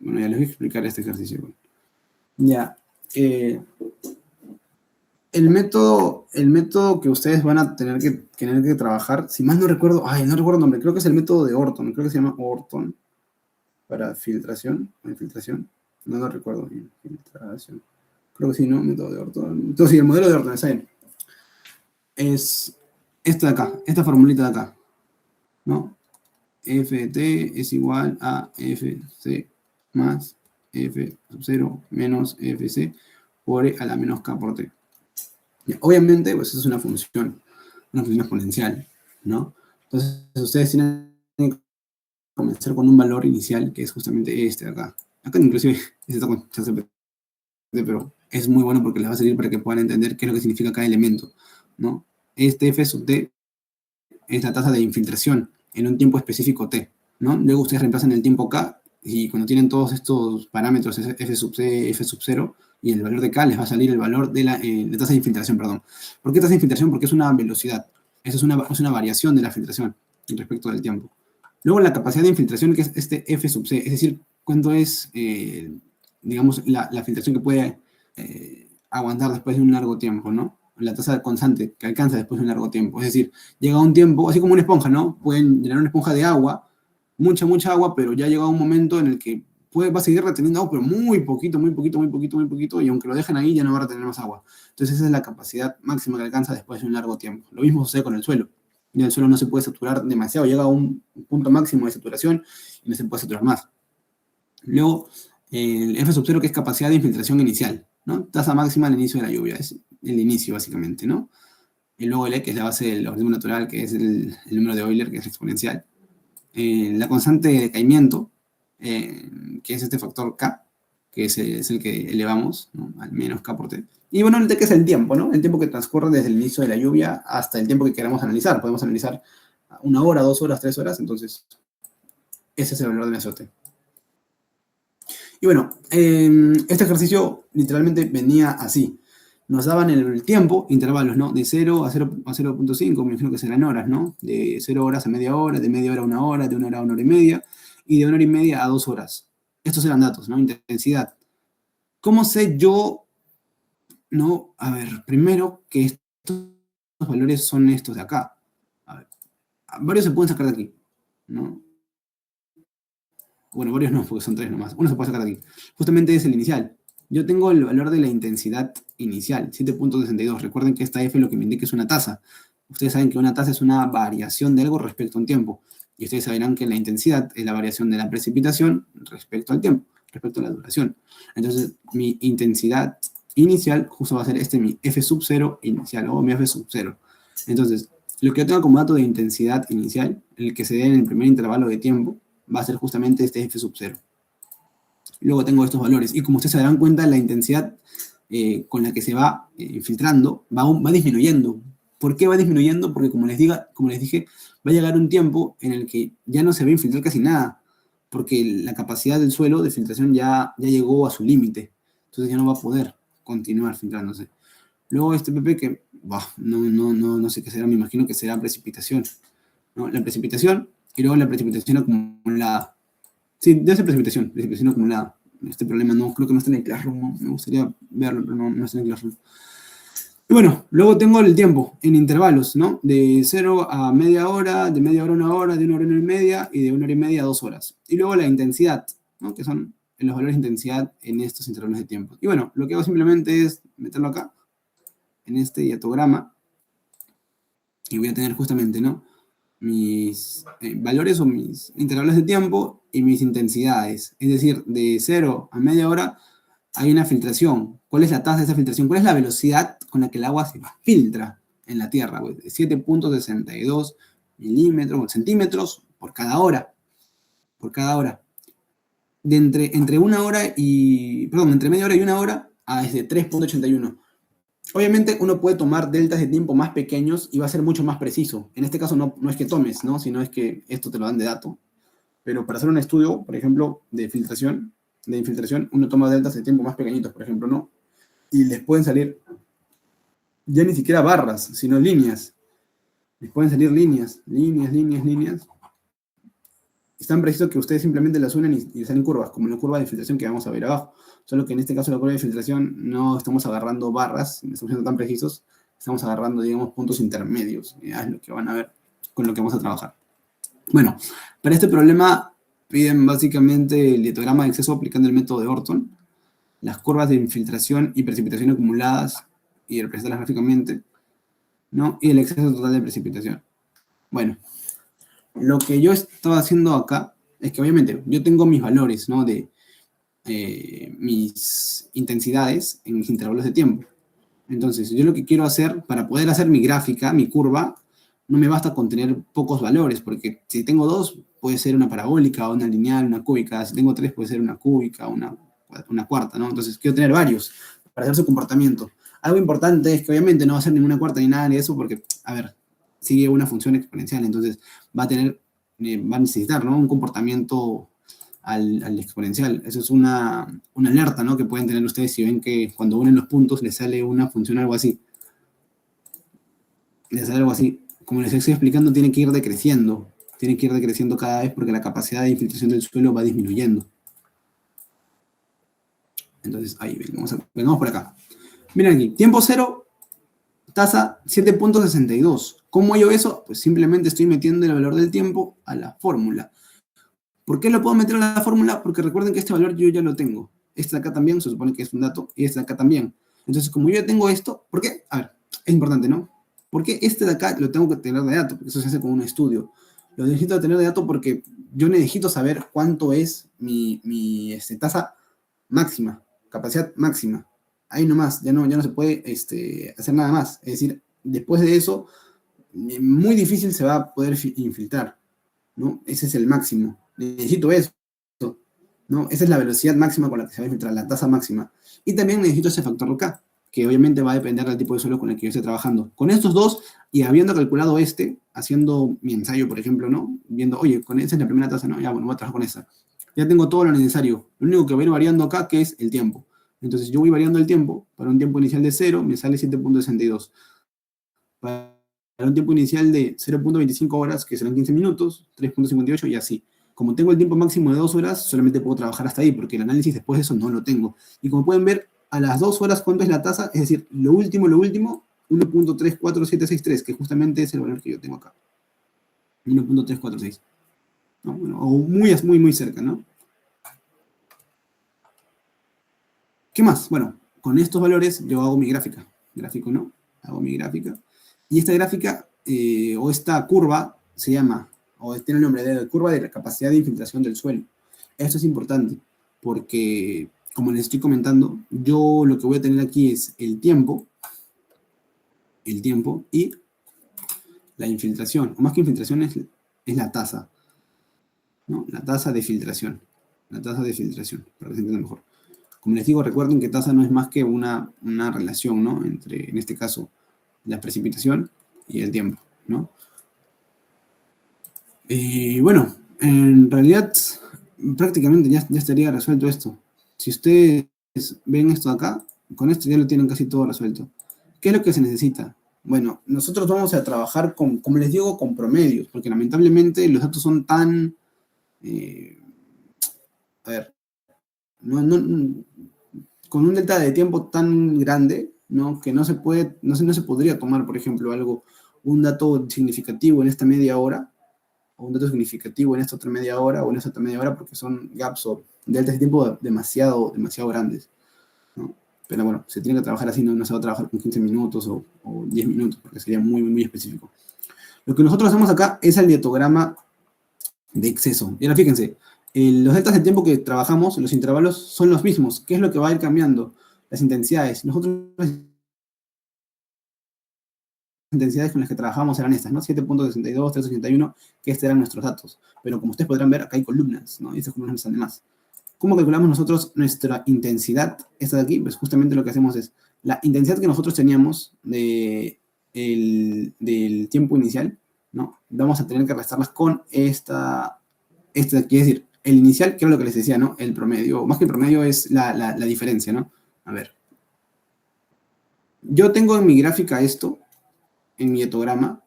Bueno, ya les voy a explicar este ejercicio. Bueno. Ya. El método que ustedes van a tener que trabajar, si mal no recuerdo, no recuerdo el nombre, creo que es el método de Orton, creo que se llama Orton, para filtración, no lo recuerdo bien, filtración, creo que sí, ¿no? Método de Orton, entonces sí, el modelo de Orton, es ahí. Es esto de acá, esta formulita de acá, ¿no? Ft es igual a Fc más F sub 0 menos Fc por E a la menos K por T. Obviamente, pues eso es una función exponencial, ¿no? Entonces, ustedes tienen que comenzar con un valor inicial que es justamente este de acá. Acá inclusive está con ChatGPT, pero es muy bueno porque les va a servir para que puedan entender qué es lo que significa cada elemento, ¿no? Este F sub T es la tasa de infiltración en un tiempo específico T, ¿no? Luego ustedes reemplazan el tiempo K y cuando tienen todos estos parámetros, F sub C, F sub 0, y el valor de K les va a salir el valor de la tasa de infiltración, perdón. ¿Por qué tasa de infiltración? Porque es una velocidad. Eso es una variación de la filtración respecto del tiempo. Luego la capacidad de infiltración, que es este F sub C, es decir, cuánto es, digamos, la filtración que puede aguantar después de un largo tiempo, ¿no? La tasa constante que alcanza después de un largo tiempo. Es decir, llega un tiempo, así como una esponja, ¿no? Pueden llenar una esponja de agua, mucha agua, pero ya llega un momento en el que va a seguir reteniendo agua, pero muy poquito, y aunque lo dejen ahí, ya no va a retener más agua. Entonces esa es la capacidad máxima que alcanza después de un largo tiempo. Lo mismo sucede con el suelo. Y el suelo no se puede saturar demasiado, llega a un punto máximo de saturación y no se puede saturar más. Luego, el F sub 0, que es capacidad de infiltración inicial, ¿no? Tasa máxima al inicio de la lluvia, es el inicio básicamente, ¿no? Y luego el E, que es la base del logaritmo natural, que es el número de Euler, que es exponencial. La constante de decaimiento, que es este factor K, que es el que elevamos, ¿no? Al menos K por T. Y bueno, el T, que es el tiempo, ¿no? El tiempo que transcurre desde el inicio de la lluvia hasta el tiempo que queramos analizar. Podemos analizar 1 hora, 2 horas, 3 horas, entonces ese es el valor de mi azote. Y bueno, este ejercicio literalmente venía así. Nos daban el tiempo, intervalos, ¿no? De 0 a 0.5, me imagino que serán horas, ¿no? De 0 horas a media hora, de media hora a 1 hora, de 1 hora a 1 hora y media, y de 1 hora y media a 2 horas. Estos eran datos, ¿no? Intensidad. ¿Cómo sé yo, no? A ver, primero que estos valores son estos de acá. A ver, varios se pueden sacar de aquí, ¿no? Bueno, varios no, porque son 3 nomás. Uno se puede sacar de aquí. Justamente es el inicial. Yo tengo el valor de la intensidad inicial, 7.62. Recuerden que esta F lo que me indica es una tasa. Ustedes saben que una tasa es una variación de algo respecto a un tiempo. Y ustedes sabrán que la intensidad es la variación de la precipitación respecto al tiempo, respecto a la duración. Entonces, mi intensidad inicial justo va a ser mi F sub 0 inicial, o mi F sub 0. Entonces, lo que yo tengo como dato de intensidad inicial, el que se dé en el primer intervalo de tiempo, va a ser justamente este F sub 0. Luego tengo estos valores. Y como ustedes se darán cuenta, la intensidad con la que se va filtrando va disminuyendo. ¿Por qué va disminuyendo? Porque como les dije, va a llegar un tiempo en el que ya no se va a infiltrar casi nada, porque la capacidad del suelo de filtración ya llegó a su límite. Entonces ya no va a poder continuar filtrándose. Luego este PP que, no sé qué será, me imagino que será precipitación, ¿no? La precipitación y luego la precipitación acumulada. Sí, debe ser precipitación acumulada. Este problema no, creo que no está en el Classroom, ¿no? Me gustaría verlo, pero no está en el Classroom. Y bueno, luego tengo el tiempo en intervalos, ¿no? De 0 a media hora, de media hora a 1 hora, de 1 hora a 1 hora y media, y de 1 hora y media a 2 horas. Y luego la intensidad, ¿no? Que son los valores de intensidad en estos intervalos de tiempo. Y bueno, lo que hago simplemente es meterlo acá, en este diatograma, y voy a tener justamente, ¿no? Mis valores o mis intervalos de tiempo y mis intensidades. Es decir, de 0 a media hora hay una filtración. ¿Cuál es la tasa de esa filtración? ¿Cuál es la velocidad con la que el agua se filtra en la Tierra? Pues 7.62 milímetros, centímetros por cada hora. Por cada hora. Entre media hora y 1 hora es de 3.81. Obviamente uno puede tomar deltas de tiempo más pequeños y va a ser mucho más preciso. En este caso no es que tomes, ¿no? Sino es que esto te lo dan de dato. Pero para hacer un estudio, por ejemplo, de infiltración, uno toma deltas de tiempo más pequeñitos, por ejemplo, ¿no? Y les pueden salir ya ni siquiera barras, sino líneas. Les pueden salir líneas. Es tan preciso que ustedes simplemente las unen y salen curvas, como la curva de filtración que vamos a ver abajo. Solo que en este caso la curva de filtración no estamos agarrando barras, no estamos siendo tan precisos, estamos agarrando, digamos, puntos intermedios. Es lo que van a ver con lo que vamos a trabajar. Bueno, para este problema piden básicamente el litograma de exceso aplicando el método de Orton, las curvas de infiltración y precipitación acumuladas y representarlas gráficamente, ¿no? Y el exceso total de precipitación. Bueno, lo que yo estaba haciendo acá es que obviamente yo tengo mis valores, ¿no? De mis intensidades en mis intervalos de tiempo. Entonces, yo lo que quiero hacer, para poder hacer mi gráfica, mi curva, no me basta con tener pocos valores, porque si tengo 2, puede ser una parabólica, una lineal, una cúbica. Si tengo 3, puede ser una cúbica, una cuarta, ¿no? Entonces, quiero tener varios para hacer su comportamiento. Algo importante es que obviamente no va a ser ninguna cuarta ni nada de eso, porque, a ver, sigue una función exponencial, entonces va a necesitar, ¿no? Un comportamiento al exponencial. Eso es una alerta, ¿no? Que pueden tener ustedes si ven que cuando unen los puntos les sale una función algo así. Les sale algo así. como les estoy explicando, tiene que ir decreciendo. Tiene que ir decreciendo cada vez porque la capacidad de infiltración del suelo va disminuyendo. Entonces, ahí, vengamos por acá. Miren aquí, tiempo cero, tasa 7.62. ¿Cómo hallo eso? Pues simplemente estoy metiendo el valor del tiempo a la fórmula. ¿Por qué lo puedo meter a la fórmula? Porque recuerden que este valor yo ya lo tengo. Este de acá también, se supone que es un dato, y este de acá también. Entonces, como yo ya tengo esto, ¿por qué? A ver, es importante, ¿no? ¿Por qué este de acá lo tengo que tener de dato? Porque eso se hace con un estudio. Lo necesito tener de dato porque yo necesito saber cuánto es mi tasa máxima, capacidad máxima. Ahí nomás, ya no se puede hacer nada más. Es decir, después de eso, muy difícil se va a poder infiltrar, ¿no? Ese es el máximo. Necesito eso, ¿no? Esa es la velocidad máxima con la que se va a infiltrar, la tasa máxima. Y también necesito ese factor K, que obviamente va a depender del tipo de suelo con el que yo esté trabajando. Con estos dos, y habiendo calculado haciendo mi ensayo, por ejemplo, ¿no? Viendo, oye, con esa es la primera tasa, ¿no? Ya, bueno, voy a trabajar con esa. Ya tengo todo lo necesario. Lo único que voy a ir variando acá, que es el tiempo. Entonces, yo voy variando el tiempo. Para un tiempo inicial de 0, me sale 7.62. Para un tiempo inicial de 0.25 horas, que serán 15 minutos, 3.58 y así. Como tengo el tiempo máximo de 2 horas, solamente puedo trabajar hasta ahí, porque el análisis después de eso no lo tengo. Y como pueden ver, a las 2 horas, ¿cuánto es la tasa? Es decir, lo último, 1.34763, que justamente es el valor que yo tengo acá. 1.346. ¿No? Bueno, o muy cerca, ¿no? ¿Qué más? Bueno, con estos valores yo hago mi gráfica. Gráfico, ¿no? Hago mi gráfica. Y esta gráfica, o esta curva, se llama, o tiene el nombre de curva de la capacidad de infiltración del suelo. Esto es importante, porque, como les estoy comentando, yo lo que voy a tener aquí es el tiempo y la infiltración. O más que infiltración es la tasa, ¿no? La tasa de filtración. La tasa de filtración, para que se entienda mejor. Como les digo, recuerden que tasa no es más que una relación, ¿no? Entre, en este caso, la precipitación y el tiempo, ¿no? Y bueno, en realidad, prácticamente ya estaría resuelto esto. Si ustedes ven esto acá, con esto ya lo tienen casi todo resuelto. ¿Qué es lo que se necesita? Bueno, nosotros vamos a trabajar con, como les digo, con promedios, porque lamentablemente los datos son tan... a ver, con un delta de tiempo tan grande, ¿no? Que no se podría tomar, por ejemplo, un dato significativo en esta media hora, o un dato significativo en esta otra media hora, o en esta otra media hora, porque son gaps o deltas de tiempo demasiado grandes, ¿no? Pero bueno, se tiene que trabajar así, no se va a trabajar con 15 minutos o 10 minutos, porque sería muy específico. Lo que nosotros hacemos acá es el diatograma de exceso. Y ahora fíjense, los deltas de tiempo que trabajamos, los intervalos, son los mismos. ¿Qué es lo que va a ir cambiando? Las intensidades. Nosotros las intensidades con las que trabajamos eran estas, ¿no? 7.62, 381, que estos eran nuestros datos. Pero como ustedes podrán ver, acá hay columnas, ¿no? Y estas columnas están de más. ¿Cómo calculamos nosotros nuestra intensidad? Esta de aquí, pues justamente lo que hacemos es, la intensidad que nosotros teníamos del tiempo inicial, ¿no? Vamos a tener que restarlas con esta de aquí, es decir, el inicial, que era lo que les decía, ¿no? El promedio, más que el promedio es la diferencia, ¿no? A ver. Yo tengo en mi gráfica esto, en mi etograma,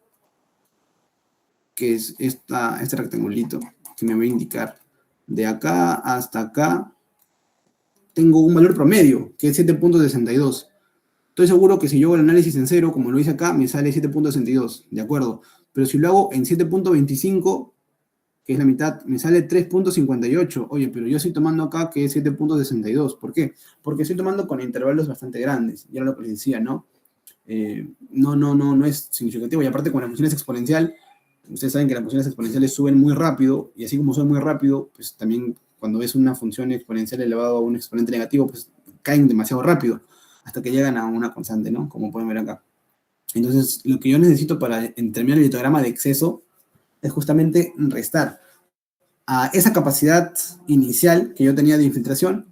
que es este rectangulito, que me va a indicar de acá hasta acá, tengo un valor promedio, que es 7.62. Estoy seguro que si yo hago el análisis en cero, como lo hice acá, me sale 7.62, ¿de acuerdo? Pero si lo hago en 7.25, que es la mitad, me sale 3.58. Oye, pero yo estoy tomando acá que es 7.62. ¿Por qué? Porque estoy tomando con intervalos bastante grandes. Ya lo que les decía, ¿no? No es significativo. Y aparte con la función exponencial, ustedes saben que las funciones exponenciales suben muy rápido, y así como suben muy rápido, pues también cuando es una función exponencial elevada a un exponente negativo, pues caen demasiado rápido, hasta que llegan a una constante, ¿no? Como pueden ver acá. Entonces, lo que yo necesito para terminar el histograma de exceso es justamente restar a esa capacidad inicial que yo tenía de infiltración,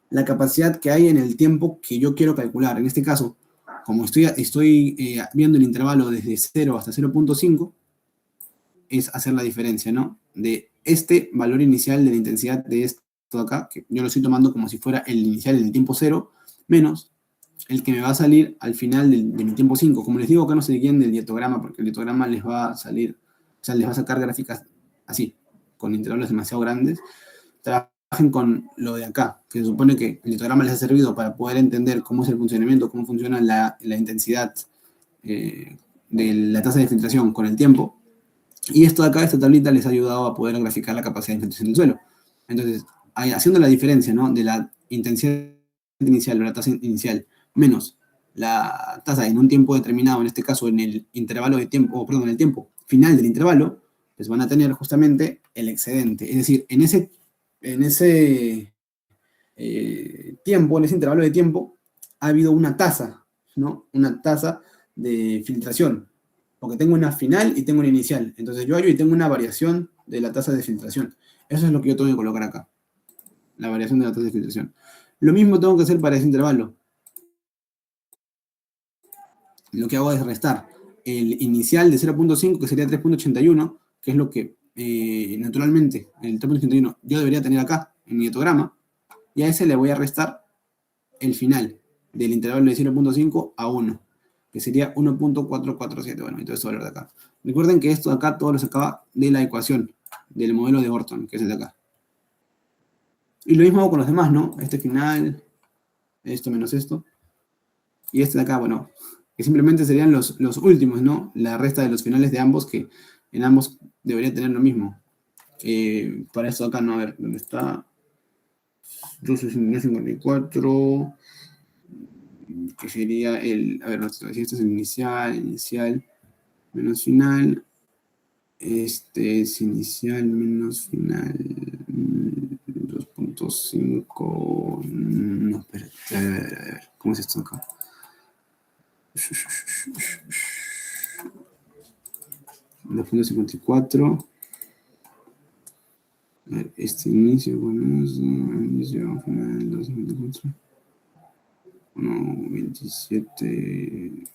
la capacidad que hay en el tiempo que yo quiero calcular. En este caso, como estoy viendo el intervalo desde 0 hasta 0.5, es hacer la diferencia, ¿no? De este valor inicial de la intensidad de esto de acá, que yo lo estoy tomando como si fuera el inicial en el tiempo 0, menos el que me va a salir al final de mi tiempo 5. Como les digo, acá no se guíen del diatograma, porque el diatograma les va a salir, o sea, les va a sacar gráficas así, con intervalos demasiado grandes. Trabajen con lo de acá, que se supone que el diatograma les ha servido para poder entender cómo es el funcionamiento, cómo funciona la intensidad de la tasa de filtración con el tiempo. Y esto de acá, esta tablita, les ha ayudado a poder graficar la capacidad de filtración del suelo. Entonces, haciendo la diferencia, ¿no?, de la intensidad inicial o la tasa inicial menos la tasa en un tiempo determinado, en este caso en el intervalo de tiempo, o perdón, en el tiempo final del intervalo, pues van a tener justamente el excedente. Es decir, en ese tiempo, en ese intervalo de tiempo, ha habido una tasa, ¿no? Una tasa de filtración, porque tengo una final y tengo una inicial. Entonces yo hallo y tengo una variación de la tasa de filtración. Eso es lo que yo tengo que colocar acá, la variación de la tasa de filtración. Lo mismo tengo que hacer para ese intervalo. Lo que hago es restar el inicial de 0.5, que sería 3.81, que es lo que naturalmente el 3.81 yo debería tener acá en mi diatograma, y a ese le voy a restar el final del intervalo de 0.5 a 1, que sería 1.447. Bueno, entonces todo lo de acá. Recuerden que esto de acá todo lo sacaba de la ecuación del modelo de Orton, que es el de acá. Y lo mismo hago con los demás, ¿no? Este final, esto menos esto, y este de acá, bueno, que simplemente serían los últimos, ¿no? La resta de los finales de ambos, que en ambos debería tener lo mismo. Para esto acá, no, a ver, ¿dónde está? 1254, que sería el, a ver, esto es el inicial, menos final, este es inicial menos final, 2.5, no, espérate, a ver, ¿cómo es esto acá? 2.54. Este inicio, bueno, inicio, final, 2.54. 1.27.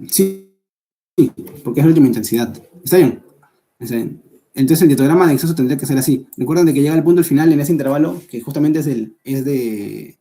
Sí, porque es la última intensidad. ¿Está bien? Está bien. Entonces el diatograma de exceso tendría que ser así. Recuerden de que llega el punto final en ese intervalo, que justamente es de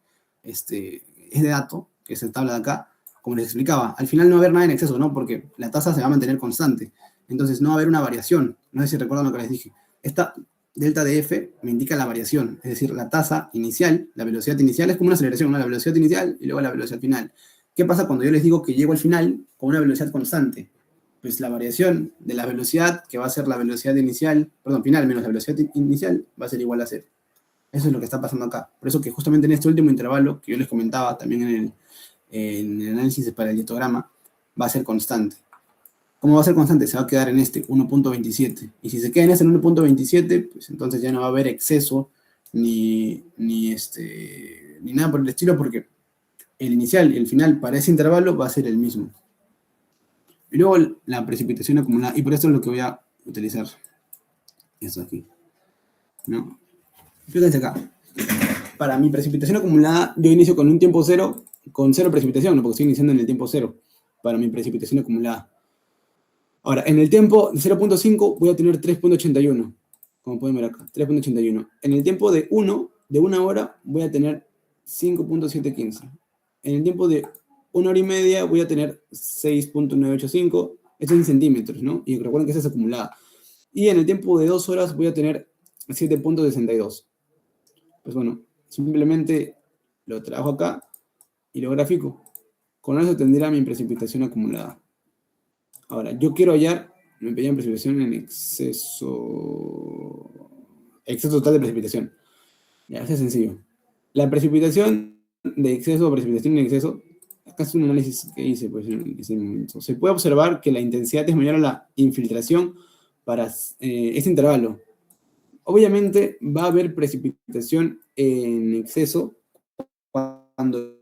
dato, que es el tabla de acá, como les explicaba. Al final no va a haber nada en exceso, ¿no? Porque la tasa se va a mantener constante. Entonces no va a haber una variación. No sé si recuerdan lo que les dije. Esta delta de F me indica la variación, es decir, la tasa inicial, la velocidad inicial es como una aceleración, ¿no? La velocidad inicial y luego la velocidad final. ¿Qué pasa cuando yo les digo que llego al final con una velocidad constante? Pues la variación de la velocidad, que va a ser la velocidad inicial, perdón, final menos la velocidad inicial, va a ser igual a 0. Eso es lo que está pasando acá. Por eso que justamente en este último intervalo, que yo les comentaba también en el análisis para el diatograma, va a ser constante. ¿Cómo va a ser constante? Se va a quedar en este 1.27. Y si se queda en ese 1.27, pues entonces ya no va a haber exceso ni nada por el estilo, porque el inicial y el final para ese intervalo va a ser el mismo. Y luego la precipitación acumulada, y por esto es lo que voy a utilizar esto aquí, ¿no? Fíjense acá, para mi precipitación acumulada yo inicio con un tiempo cero, con cero precipitación, ¿no? Porque estoy iniciando en el tiempo cero, para mi precipitación acumulada. Ahora, en el tiempo de 0.5 voy a tener 3.81, como pueden ver acá, 3.81. En el tiempo de 1 hora, voy a tener 5.715. En el tiempo de 1 hora y media voy a tener 6.985, esto es en centímetros, ¿no? Y recuerden que esa es acumulada. Y en el tiempo de 2 horas voy a tener 7.62. Pues bueno, simplemente lo trabajo acá y lo grafico. Con eso tendrá mi precipitación acumulada. Ahora, yo quiero hallar, me pedían precipitación en exceso total de precipitación. Ya, eso es sencillo. La precipitación de exceso o precipitación en exceso, acá es un análisis que hice pues, en ese momento. Se puede observar que la intensidad es mayor a la infiltración para este intervalo. Obviamente va a haber precipitación en exceso cuando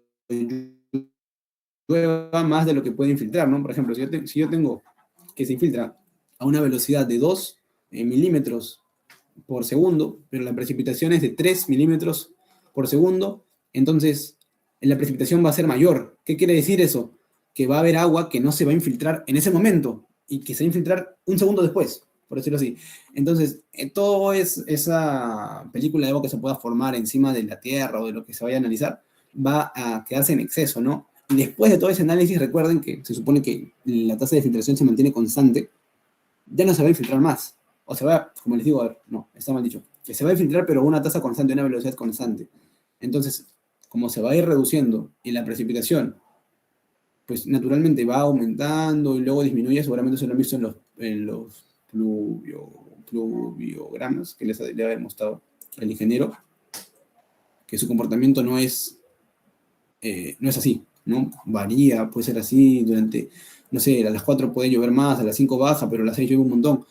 llueva más de lo que puede infiltrar, ¿no? Por ejemplo, si yo tengo que se infiltra a una velocidad de 2 milímetros por segundo, pero la precipitación es de 3 milímetros por segundo, entonces la precipitación va a ser mayor. ¿Qué quiere decir eso? Que va a haber agua que no se va a infiltrar en ese momento y que se va a infiltrar un segundo después. por decirlo así. Entonces, todo esa película de agua que se pueda formar encima de la Tierra o de lo que se vaya a analizar, va a quedarse en exceso, ¿no? Y después de todo ese análisis, recuerden que se supone que la tasa de filtración se mantiene constante, ya no se va a infiltrar más. O se va, como les digo, a ver, no, está mal dicho. Que se va a infiltrar, pero a una tasa constante, a una velocidad constante. Entonces, como se va a ir reduciendo y la precipitación, pues naturalmente va aumentando y luego disminuye, seguramente se lo han visto en los pluviogramas que le había mostrado el ingeniero, que su comportamiento no es así, ¿no? Varía, puede ser así durante, no sé, a las 4 puede llover más, a las 5 baja, pero a las 6 llueve un montón.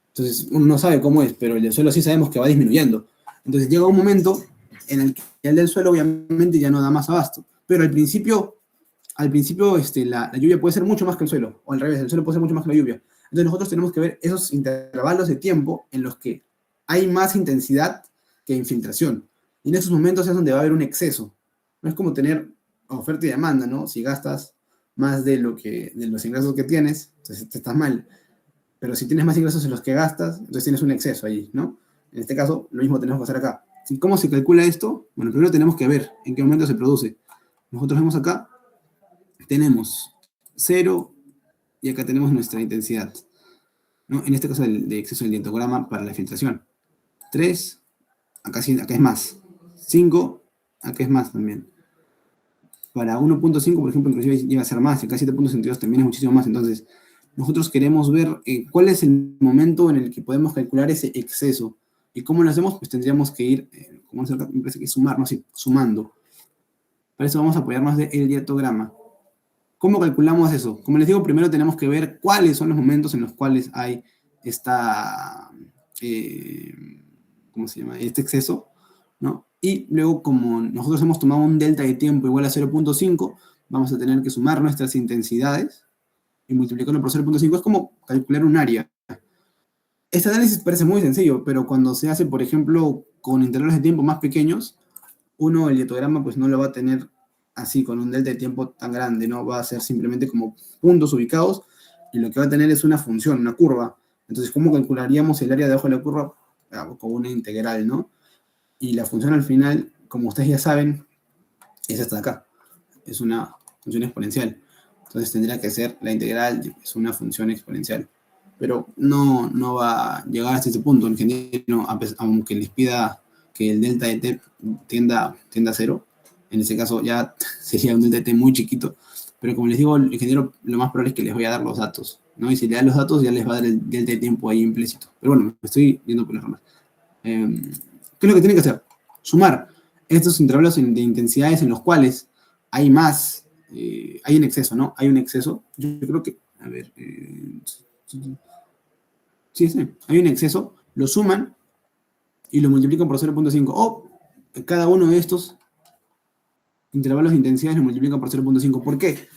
Entonces, uno no sabe cómo es, pero el del suelo sí sabemos que va disminuyendo. Entonces, llega un momento en el que el del suelo obviamente ya no da más abasto. Pero al principio la lluvia puede ser mucho más que el suelo, o al revés, el suelo puede ser mucho más que la lluvia. Entonces, nosotros tenemos que ver esos intervalos de tiempo en los que hay más intensidad que infiltración. Y en esos momentos es donde va a haber un exceso. No es como tener oferta y demanda, ¿no? Si gastas más de los ingresos que tienes, entonces te estás mal. Pero si tienes más ingresos en los que gastas, entonces tienes un exceso ahí, ¿no? En este caso, lo mismo tenemos que hacer acá. ¿Cómo se calcula esto? Bueno, primero tenemos que ver en qué momento se produce. Nosotros vemos acá, tenemos 0 y acá tenemos nuestra intensidad, ¿no? En este caso de exceso del dientograma para la filtración. 3, acá es más. 5, acá es más también. Para 1.5, por ejemplo, inclusive llega a ser más, y acá 7.62 también es muchísimo más. Entonces, nosotros queremos ver cuál es el momento en el que podemos calcular ese exceso. ¿Y cómo lo hacemos? Pues tendríamos que ir, como me parece que es sumar, no sé, sumando. Para eso vamos a apoyarnos del diatograma. ¿Cómo calculamos eso? Como les digo, primero tenemos que ver cuáles son los momentos en los cuales hay ¿cómo se llama? Este exceso, ¿no? Y luego, como nosotros hemos tomado un delta de tiempo igual a 0.5, vamos a tener que sumar nuestras intensidades y multiplicarlo por 0.5. Es como calcular un área. Este análisis parece muy sencillo, pero cuando se hace, por ejemplo, con intervalos de tiempo más pequeños, el diatograma pues no lo va a tener así, con un delta de tiempo tan grande, ¿no? Va a ser simplemente como puntos ubicados, y lo que va a tener es una función, una curva. Entonces, ¿cómo calcularíamos el área debajo de la curva? Con una integral, ¿no? Y la función al final, como ustedes ya saben, es esta de acá. Es una función exponencial. Entonces tendría que ser la integral, es una función exponencial. Pero no va a llegar hasta ese punto. El ingeniero, aunque les pida que el delta de t tienda a 0, en ese caso ya sería un delta de t muy chiquito. Pero como les digo, el ingeniero lo más probable es que les voy a dar los datos, ¿no? Y si le da los datos, ya les va a dar el delta de tiempo ahí implícito. Pero bueno, me estoy yendo por las ramas. ¿Qué es lo que tienen que hacer? Sumar estos intervalos de intensidades en los cuales hay más, hay un exceso, ¿no? Hay un exceso. Yo creo que, a ver, sí, hay un exceso, lo suman y lo multiplican por 0.5. O cada uno de estos intervalos de intensidades lo multiplican por 0.5. ¿Por qué?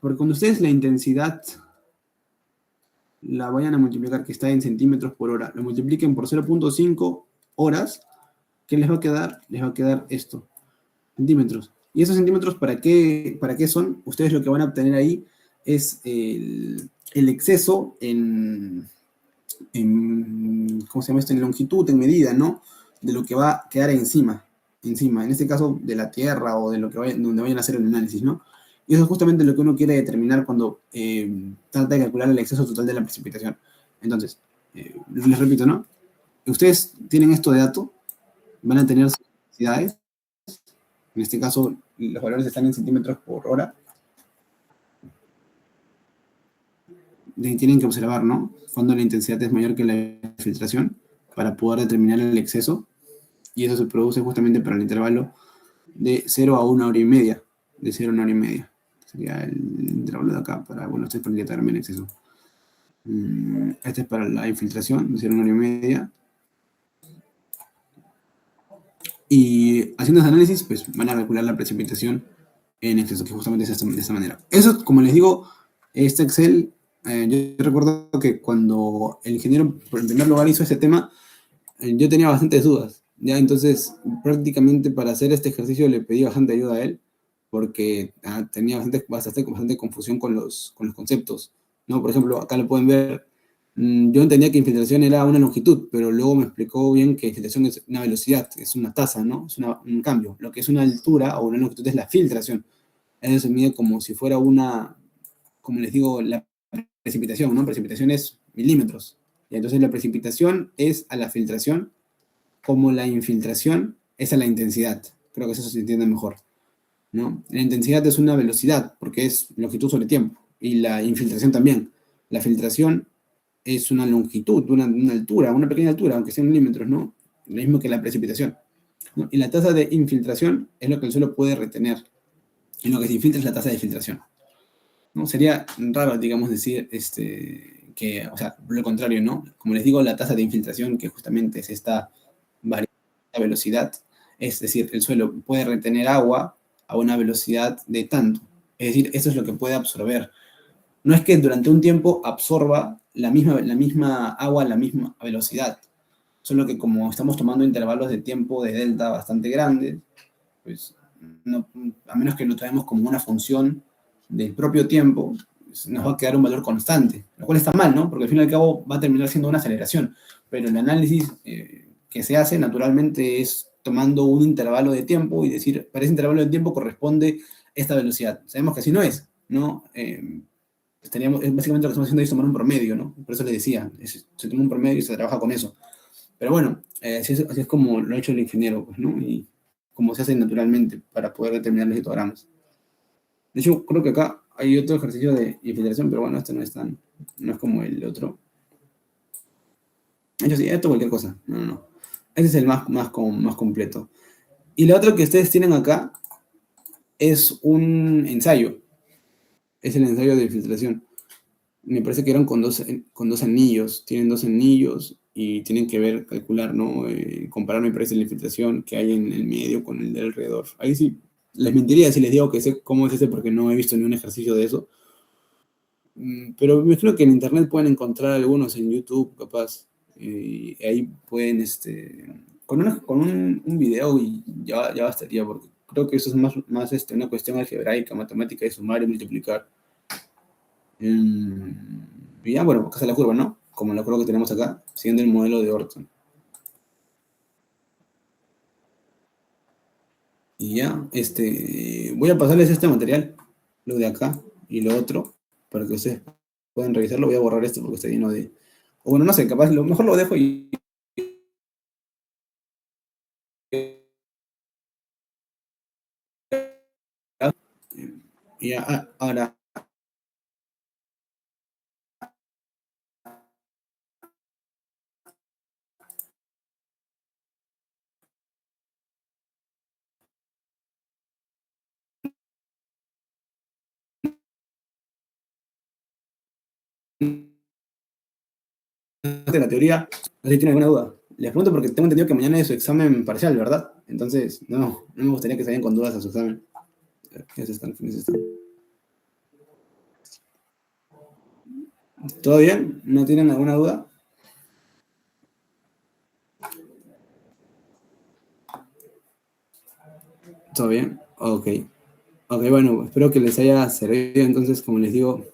Porque cuando ustedes la intensidad la vayan a multiplicar, que está en centímetros por hora, lo multipliquen por 0.5 horas, ¿qué les va a quedar? Les va a quedar esto, centímetros. ¿Y esos centímetros para qué son? Ustedes lo que van a obtener ahí es el exceso en ¿cómo se llama esto? En longitud, en medida, ¿no? De lo que va a quedar encima, en este caso de la Tierra o de lo que donde vayan a hacer el análisis, ¿no? Y eso es justamente lo que uno quiere determinar cuando trata de calcular el exceso total de la precipitación. Entonces, les repito, ¿no? Ustedes tienen esto de dato, van a tener necesidades. En este caso, los valores están en centímetros por hora. Tienen que observar, ¿no? Cuando la intensidad es mayor que la filtración para poder determinar el exceso. Y eso se produce justamente para el intervalo de 0 a 1 hora y media. De 0 a 1 hora y media. Sería el intervalo de acá. Este es para determinar el exceso. Este es para la infiltración, de 0 a 1 hora y media. Y haciendo ese análisis, pues van a calcular la precipitación en exceso, que justamente es de esta manera. Eso, como les digo, este Excel, yo recuerdo que cuando el ingeniero, en primer lugar, hizo este tema, yo tenía bastantes dudas, ¿ya? Entonces, prácticamente para hacer este ejercicio le pedí bastante ayuda a él, porque tenía bastante confusión con los conceptos, ¿no? Por ejemplo, acá lo pueden ver, Yo entendía que infiltración era una longitud, pero luego me explicó bien que infiltración es una velocidad, es una tasa, ¿no? Es un cambio. Lo que es una altura o una longitud es la filtración. Eso se mide como si fuera una, como les digo, la precipitación, ¿no? Precipitación es milímetros. Y entonces la precipitación es a la filtración como la infiltración es a la intensidad. Creo que eso se entiende mejor, ¿no? La intensidad es una velocidad, porque es longitud sobre tiempo, y la infiltración también. La filtración es una longitud, una altura, una pequeña altura, aunque sea en milímetros, ¿no? Lo mismo que la precipitación, ¿no? Y la tasa de infiltración es lo que el suelo puede retener, y lo que se infiltra es la tasa de filtración, ¿no? Sería raro, digamos, decir que, o sea, lo contrario, ¿no? Como les digo, la tasa de infiltración, que justamente es esta variable de velocidad, es decir, el suelo puede retener agua a una velocidad de tanto. Es decir, eso es lo que puede absorber. No es que durante un tiempo absorba la misma agua a la misma velocidad, solo que como estamos tomando intervalos de tiempo de delta bastante grandes, pues no, a menos que lo traemos como una función del propio tiempo, pues, nos va a quedar un valor constante, lo cual está mal, ¿no? Porque al fin y al cabo va a terminar siendo una aceleración, pero el análisis que se hace naturalmente es tomando un intervalo de tiempo y decir, para ese intervalo de tiempo corresponde esta velocidad. Sabemos que así no es, ¿no? Básicamente lo que estamos haciendo es tomar un promedio, ¿no? Por eso les decía, se toma un promedio y se trabaja con eso. Pero bueno, así es como lo ha hecho el ingeniero, pues, ¿no? Y como se hace naturalmente para poder determinar los histogramas. De hecho, creo que acá hay otro ejercicio de infiltración, pero bueno, este no es como el otro. De hecho, sí, esto cualquier cosa. No. Este es el más completo. Y lo otro que ustedes tienen acá es un ensayo. Es el ensayo de infiltración. Me parece que eran con dos anillos. Tienen dos anillos y tienen que ver, calcular, ¿no? Comparar, me parece, la infiltración que hay en el medio con el de alrededor. Ahí sí, les mentiría si les digo que sé cómo es ese porque no he visto ni un ejercicio de eso. Pero me creo que en internet pueden encontrar algunos en YouTube, capaz. Y ahí pueden, con un video y ya bastaría, porque creo que eso es más una cuestión algebraica, matemática de sumar y multiplicar. Y ya, bueno, acá está la curva, ¿no? Como la curva que tenemos acá, siguiendo el modelo de Orton. Y ya, voy a pasarles este material, lo de acá y lo otro, para que ustedes puedan revisarlo. Voy a borrar esto porque está lleno de... O bueno, no sé, capaz, lo mejor lo dejo y... Y ahora... de la teoría, no sé si tienen alguna duda. Les pregunto porque tengo entendido que mañana es su examen parcial, ¿verdad? Entonces, no me gustaría que se vayan con dudas a su examen. ¿Quiénes están? ¿Todo bien? ¿No tienen alguna duda? ¿Todo bien? Ok. Ok, bueno, espero que les haya servido. Entonces, como les digo,